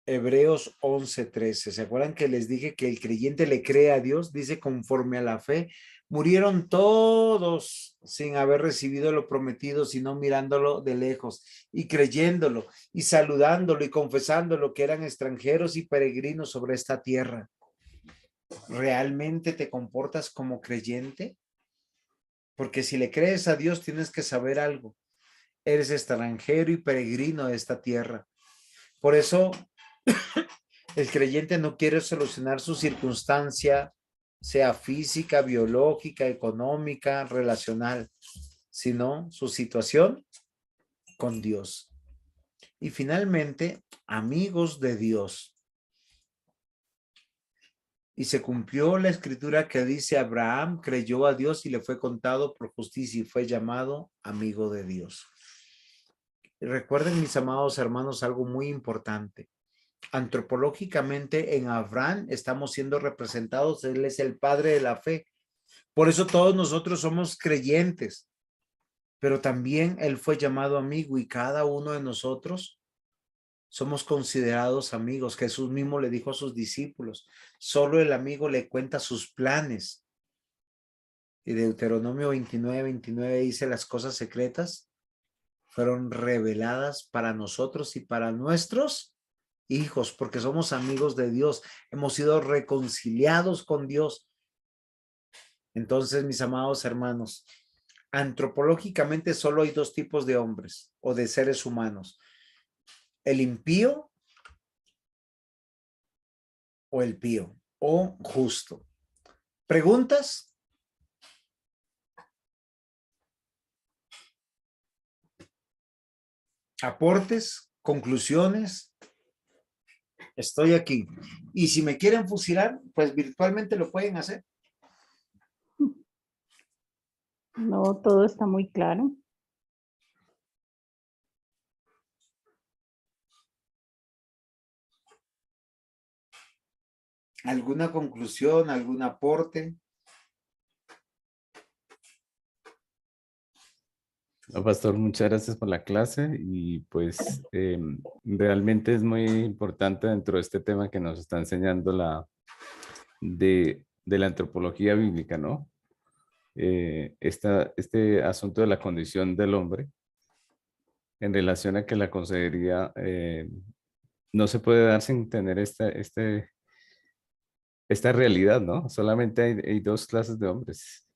Hebreos 11:13. ¿Se acuerdan que les dije que el creyente le cree a Dios? Dice, conforme a la fe, murieron todos sin haber recibido lo prometido, sino mirándolo de lejos y creyéndolo y saludándolo y confesándolo que eran extranjeros y peregrinos sobre esta tierra. ¿Realmente te comportas como creyente? Porque si le crees a Dios, tienes que saber algo. Eres extranjero y peregrino de esta tierra. Por eso el creyente no quiere solucionar su circunstancia, sea física, biológica, económica, relacional, sino su situación con Dios. Y finalmente, amigos de Dios. Y se cumplió la escritura que dice: Abraham creyó a Dios y le fue contado por justicia y fue llamado amigo de Dios. Recuerden, mis amados hermanos, algo muy importante. Antropológicamente en Abraham estamos siendo representados, él es el padre de la fe. Por eso todos nosotros somos creyentes, pero también él fue llamado amigo y cada uno de nosotros somos considerados amigos. Jesús mismo le dijo a sus discípulos, solo el amigo le cuenta sus planes. Y Deuteronomio 29:29 dice, las cosas secretas fueron reveladas para nosotros y para nuestros hijos, porque somos amigos de Dios, hemos sido reconciliados con Dios. Entonces, mis amados hermanos, antropológicamente solo hay dos tipos de hombres o de seres humanos: el impío o el pío o justo. ¿Preguntas? ¿Aportes? ¿Conclusiones? Estoy aquí. Y si me quieren fusilar, pues virtualmente lo pueden hacer. No, todo está muy claro. ¿Alguna conclusión? ¿Algún aporte? No, Pastor, muchas gracias por la clase y pues realmente es muy importante dentro de este tema que nos está enseñando de la antropología bíblica, ¿no? Este asunto de la condición del hombre en relación a que la consejería no se puede dar sin tener esta realidad, ¿no? Solamente hay dos clases de hombres,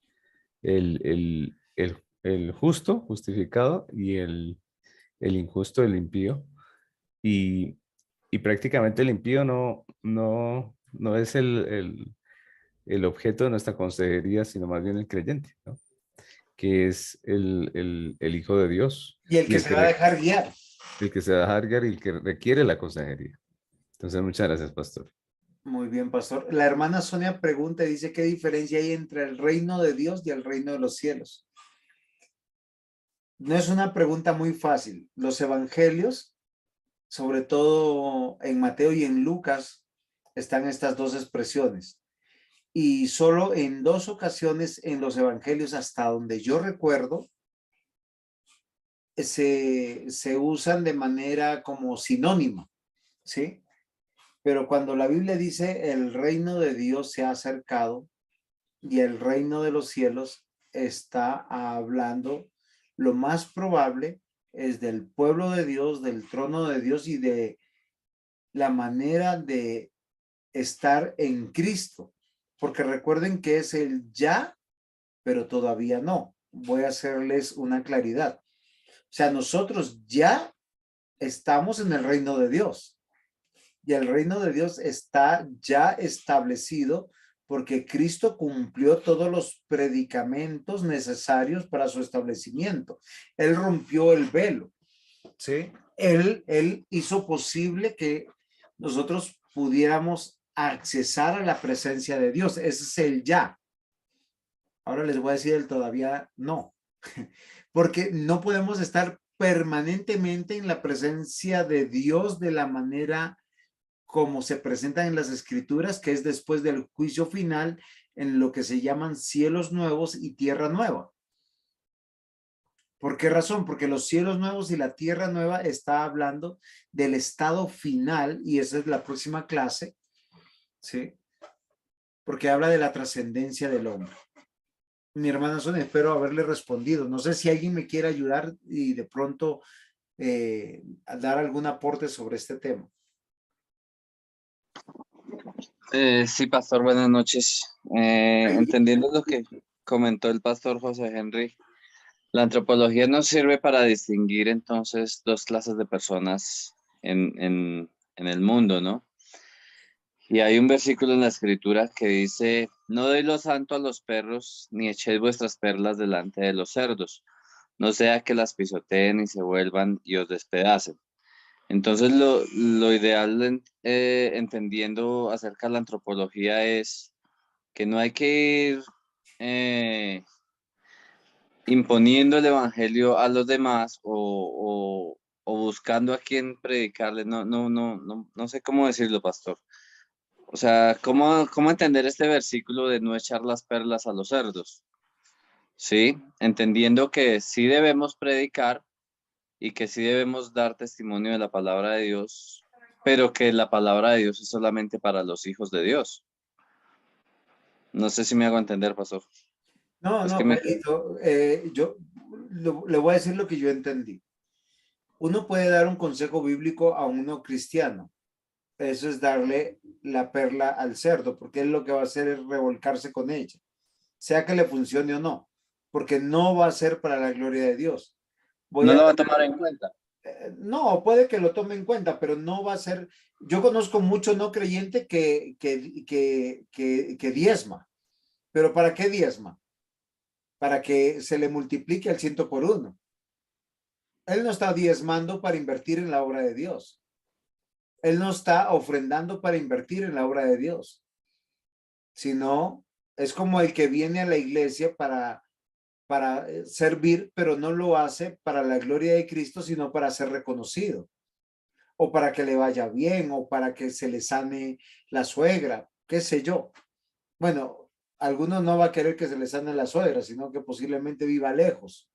el justo, justificado, y el injusto, el impío. Y prácticamente el impío no es el objeto de nuestra consejería, sino más bien el creyente, ¿no? Que es el Hijo de Dios. Y el que se va a dejar guiar. El que se va a dejar guiar y el que requiere la consejería. Entonces, muchas gracias, Pastor. Muy bien, pastor. La hermana Sonia pregunta y dice, ¿qué diferencia hay entre el reino de Dios y el reino de los cielos? No es una pregunta muy fácil. Los evangelios, sobre todo en Mateo y en Lucas, están estas dos expresiones. Y solo en dos ocasiones en los evangelios, hasta donde yo recuerdo, se usan de manera como sinónima, ¿sí? Pero cuando la Biblia dice el reino de Dios se ha acercado y el reino de los cielos, está hablando, lo más probable es del pueblo de Dios, del trono de Dios y de la manera de estar en Cristo. Porque recuerden que es el ya, pero todavía no. Voy a hacerles una claridad. O sea, nosotros ya estamos en el reino de Dios. Y el reino de Dios está ya establecido porque Cristo cumplió todos los predicamentos necesarios para su establecimiento. Él rompió el velo, ¿sí? Él hizo posible que nosotros pudiéramos accesar a la presencia de Dios. Ese es el ya. Ahora les voy a decir el todavía no, porque no podemos estar permanentemente en la presencia de Dios de la manera como se presentan en las escrituras, que es después del juicio final, en lo que se llaman cielos nuevos y tierra nueva. ¿Por qué razón? Porque los cielos nuevos y la tierra nueva está hablando del estado final, y esa es la próxima clase, ¿sí? Porque habla de la trascendencia del hombre. Mi hermana Sonia, espero haberle respondido. No sé si alguien me quiere ayudar y de pronto a dar algún aporte sobre este tema. Sí, pastor, buenas noches. Entendiendo lo que comentó el pastor José Henry, la antropología nos sirve para distinguir entonces dos clases de personas en el mundo, ¿no? Y hay un versículo en la escritura que dice, no deis lo santo a los perros, ni echéis vuestras perlas delante de los cerdos, no sea que las pisoteen y se vuelvan y os despedacen. Entonces lo ideal, entendiendo acerca de la antropología, es que no hay que ir imponiendo el evangelio a los demás o buscando a quién predicarle. No sé cómo decirlo, pastor. O sea, ¿cómo entender este versículo de no echar las perlas a los cerdos? Sí, entendiendo que sí debemos predicar y que sí debemos dar testimonio de la palabra de Dios, pero que la palabra de Dios es solamente para los hijos de Dios. No sé si me hago entender, pastor. No, Es no, que me... Pedrito, yo le voy a decir lo que yo entendí. Uno puede dar un consejo bíblico a uno cristiano. Eso es darle la perla al cerdo, porque él lo que va a hacer es revolcarse con ella, sea que le funcione o no, porque no va a ser para la gloria de Dios. No lo va a tomar en cuenta. No, puede que lo tome en cuenta, pero no va a ser. Yo conozco mucho no creyente que diezma, pero ¿para qué diezma? Para que se le multiplique al 100 por 1. Él no está diezmando para invertir en la obra de Dios. Él no está ofrendando para invertir en la obra de Dios, sino es como el que viene a la iglesia para servir, pero no lo hace para la gloria de Cristo, sino para ser reconocido, o para que le vaya bien, o para que se le sane la suegra, qué sé yo. Bueno, algunos no va a querer que se le sane la suegra, sino que posiblemente viva lejos.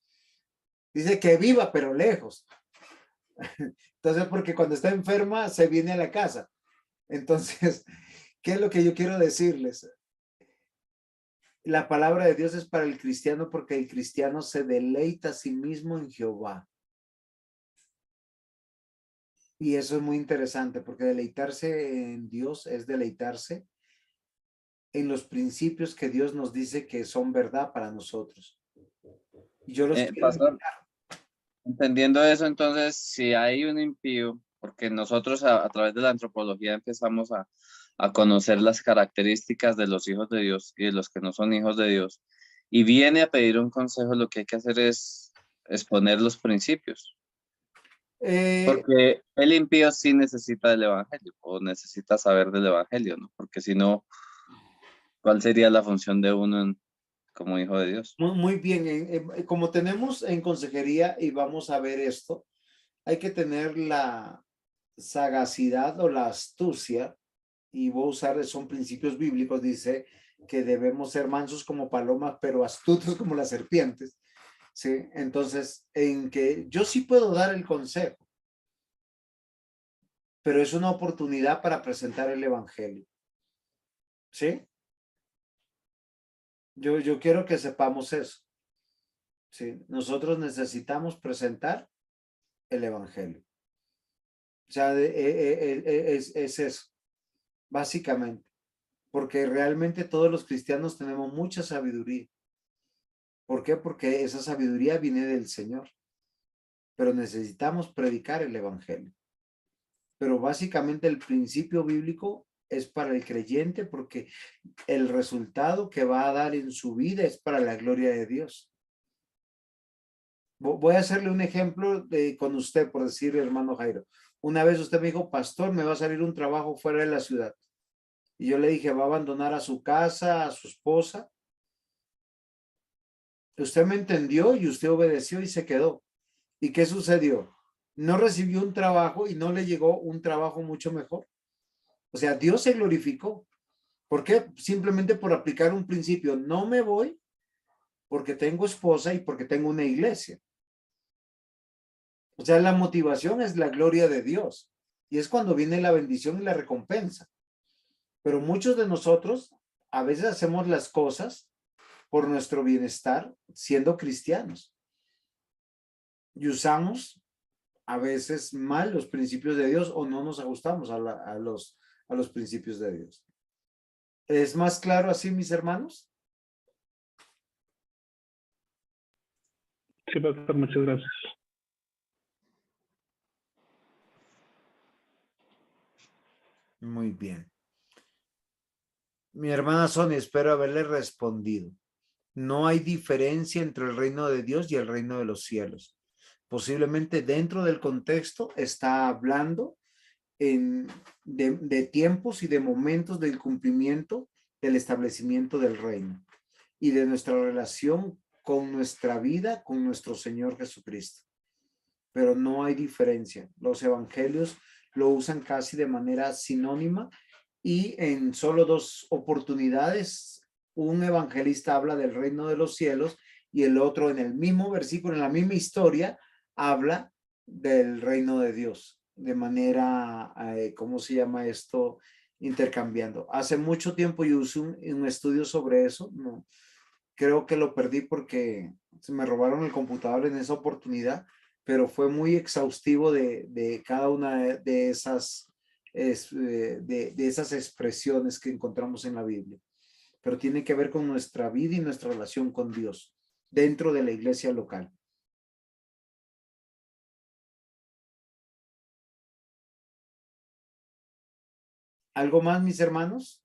Dice que viva, pero lejos. Entonces, porque cuando está enferma, se viene a la casa. Entonces, ¿qué es lo que yo quiero decirles? La palabra de Dios es para el cristiano porque el cristiano se deleita a sí mismo en Jehová. Y eso es muy interesante porque deleitarse en Dios es deleitarse en los principios que Dios nos dice que son verdad para nosotros. Y yo los quiero Pastor, invitar. entendiendo eso, entonces, si hay un impío, porque nosotros a través de la antropología empezamos a conocer las características de los hijos de Dios y de los que no son hijos de Dios, y viene a pedir un consejo, lo que hay que hacer es exponer los principios. Porque el impío sí necesita del evangelio o necesita saber del evangelio, ¿no? Porque si no, ¿cuál sería la función de uno como hijo de Dios? Muy bien, como tenemos en consejería y vamos a ver esto, hay que tener la sagacidad o la astucia, y voy a usar, son principios bíblicos, dice que debemos ser mansos como palomas, pero astutos como las serpientes, ¿sí? Entonces, en que yo sí puedo dar el consejo, pero es una oportunidad para presentar el evangelio, ¿sí? Yo quiero que sepamos eso, ¿sí? Nosotros necesitamos presentar el evangelio. O sea, es eso, básicamente, porque realmente todos los cristianos tenemos mucha sabiduría. ¿Por qué? Porque esa sabiduría viene del Señor, pero necesitamos predicar el evangelio. Pero básicamente el principio bíblico es para el creyente porque el resultado que va a dar en su vida es para la gloria de Dios. Voy a hacerle un ejemplo con usted, por decir, hermano Jairo. Una vez usted me dijo, pastor, me va a salir un trabajo fuera de la ciudad. Y yo le dije, va a abandonar a su casa, a su esposa. Usted me entendió y usted obedeció y se quedó. ¿Y qué sucedió? No recibió un trabajo y no le llegó un trabajo mucho mejor. O sea, Dios se glorificó. ¿Por qué? Simplemente por aplicar un principio. No me voy porque tengo esposa y porque tengo una iglesia. O sea, la motivación es la gloria de Dios. Y es cuando viene la bendición y la recompensa. Pero muchos de nosotros a veces hacemos las cosas por nuestro bienestar siendo cristianos. Y usamos a veces mal los principios de Dios o no nos ajustamos a los principios de Dios. ¿Es más claro así, mis hermanos? Sí, pastor, muchas gracias. Muy bien. Mi hermana Sonia, espero haberle respondido. No hay diferencia entre el reino de Dios y el reino de los cielos. Posiblemente dentro del contexto está hablando de tiempos y de momentos del cumplimiento del establecimiento del reino y de nuestra relación con nuestra vida, con nuestro Señor Jesucristo. Pero no hay diferencia. Los evangelios lo usan casi de manera sinónima y en solo 2 oportunidades un evangelista habla del reino de los cielos y el otro en el mismo versículo, en la misma historia, habla del reino de Dios de manera, ¿cómo se llama esto? Intercambiando. Hace mucho tiempo yo usé un estudio sobre eso. No, creo que lo perdí porque se me robaron el computador en esa oportunidad, pero fue muy exhaustivo de cada una de esas, de esas expresiones que encontramos en la Biblia. Pero tiene que ver con nuestra vida y nuestra relación con Dios dentro de la iglesia local. ¿Algo más, mis hermanos?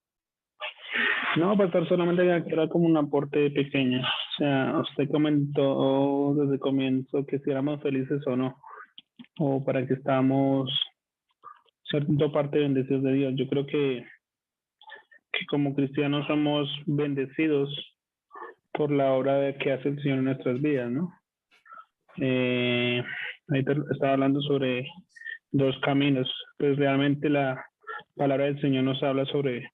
No, pastor, solamente que era como un aporte pequeño. O sea, usted comentó desde el comienzo que si éramos felices o no, o para que estamos siendo parte bendecidos de Dios. Yo creo que como cristianos somos bendecidos por la obra que hace el Señor en nuestras vidas, ¿no? Ahorita estaba hablando sobre 2 caminos, pues realmente la palabra del Señor nos habla sobre,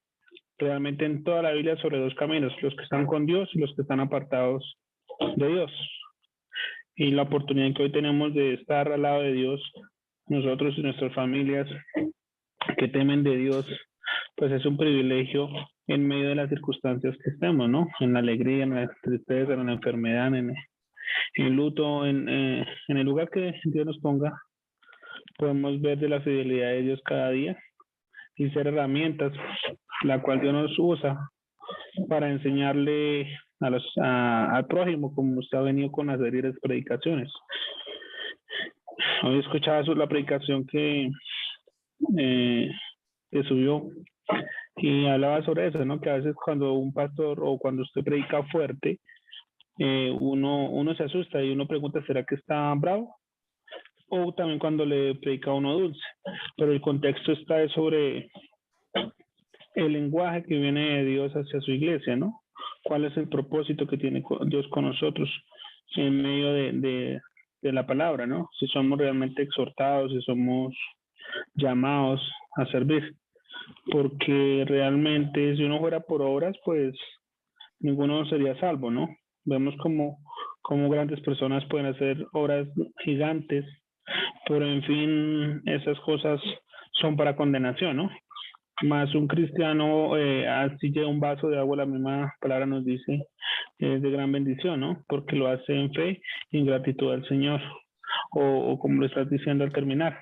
realmente en toda la Biblia, sobre 2 caminos, los que están con Dios y los que están apartados de Dios. Y la oportunidad que hoy tenemos de estar al lado de Dios, nosotros y nuestras familias que temen de Dios, pues es un privilegio en medio de las circunstancias que estemos, ¿no? En la alegría, en la tristeza, en la enfermedad, en el luto, en el lugar que Dios nos ponga, podemos ver de la fidelidad de Dios cada día y ser herramientas, la cual Dios nos usa para enseñarle al prójimo, como usted ha venido con las series de predicaciones. Hoy escuchaba la predicación que subió y hablaba sobre eso, ¿no? Que a veces cuando un pastor o cuando usted predica fuerte, uno se asusta y uno pregunta, ¿será que está bravo? O también cuando le predica a uno dulce. Pero el contexto está sobre el lenguaje que viene de Dios hacia su iglesia, ¿no? ¿Cuál es el propósito que tiene Dios con nosotros en medio de la palabra, ¿no? Si somos realmente exhortados, si somos llamados a servir. Porque realmente si uno fuera por obras, pues ninguno sería salvo, ¿no? Vemos como grandes personas pueden hacer obras gigantes, pero en fin, esas cosas son para condenación, ¿no? Más un cristiano, así lleva un vaso de agua, la misma palabra nos dice, es de gran bendición, ¿no? Porque lo hace en fe y en gratitud al Señor. O como lo estás diciendo al terminar,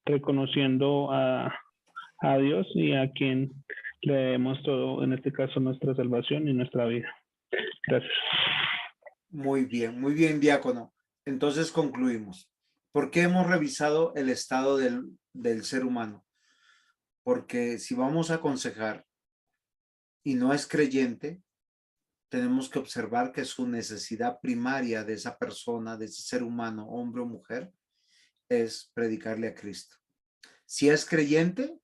reconociendo a Dios y a quien le debemos todo, en este caso nuestra salvación y nuestra vida. Gracias. Muy bien, diácono. Entonces concluimos. ¿Por qué hemos revisado el estado del ser humano? Porque si vamos a aconsejar y no es creyente, tenemos que observar que su necesidad primaria de esa persona, de ese ser humano, hombre o mujer, es predicarle a Cristo. Si es creyente,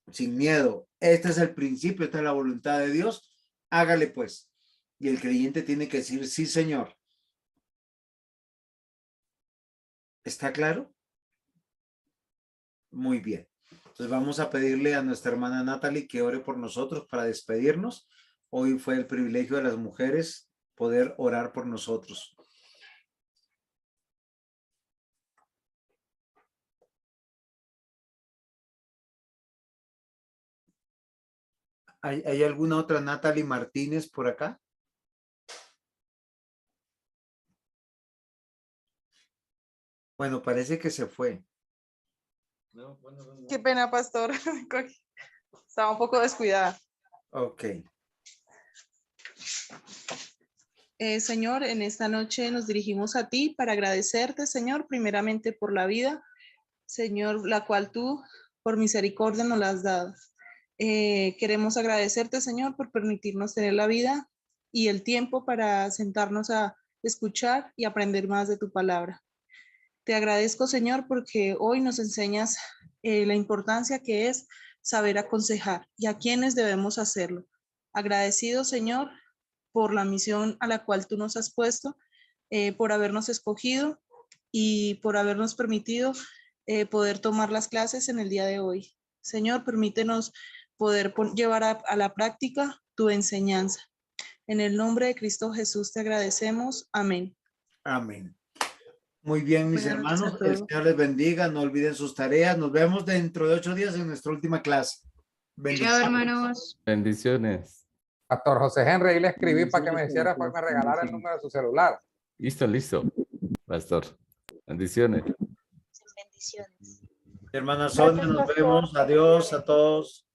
sin miedo, este es el principio, esta es la voluntad de Dios, hágale pues. Y el creyente tiene que decir, sí, Señor. ¿Está claro? Muy bien. Entonces vamos a pedirle a nuestra hermana Natalie que ore por nosotros para despedirnos. Hoy fue el privilegio de las mujeres poder orar por nosotros. ¿Hay alguna otra Natalie Martínez por acá? Bueno, parece que se fue. Qué pena, pastor. Estaba un poco descuidada. Ok. Señor, en esta noche nos dirigimos a ti para agradecerte, Señor, primeramente por la vida, Señor, la cual tú, por misericordia, nos la has dado. Queremos agradecerte, Señor, por permitirnos tener la vida y el tiempo para sentarnos a escuchar y aprender más de tu palabra. Te agradezco, Señor, porque hoy nos enseñas la importancia que es saber aconsejar y a quiénes debemos hacerlo. Agradecido, Señor, por la misión a la cual tú nos has puesto, por habernos escogido y por habernos permitido poder tomar las clases en el día de hoy. Señor, permítenos poder llevar a la práctica tu enseñanza. En el nombre de Cristo Jesús te agradecemos. Amén. Amén. Muy bien, mis Buenas noches a hermanos. El todos. Señor les bendiga. No olviden sus tareas. Nos vemos dentro de 8 días en nuestra última clase. Chao, Bendiciones. hermanos. Bendiciones. Pastor José Henry, ahí le escribí para que me hiciera, para que me regalara el número de su celular. Listo, listo. Pastor. Bendiciones. Bendiciones. Hermana Sonia, Gracias, nos pastor. vemos. Adiós a todos.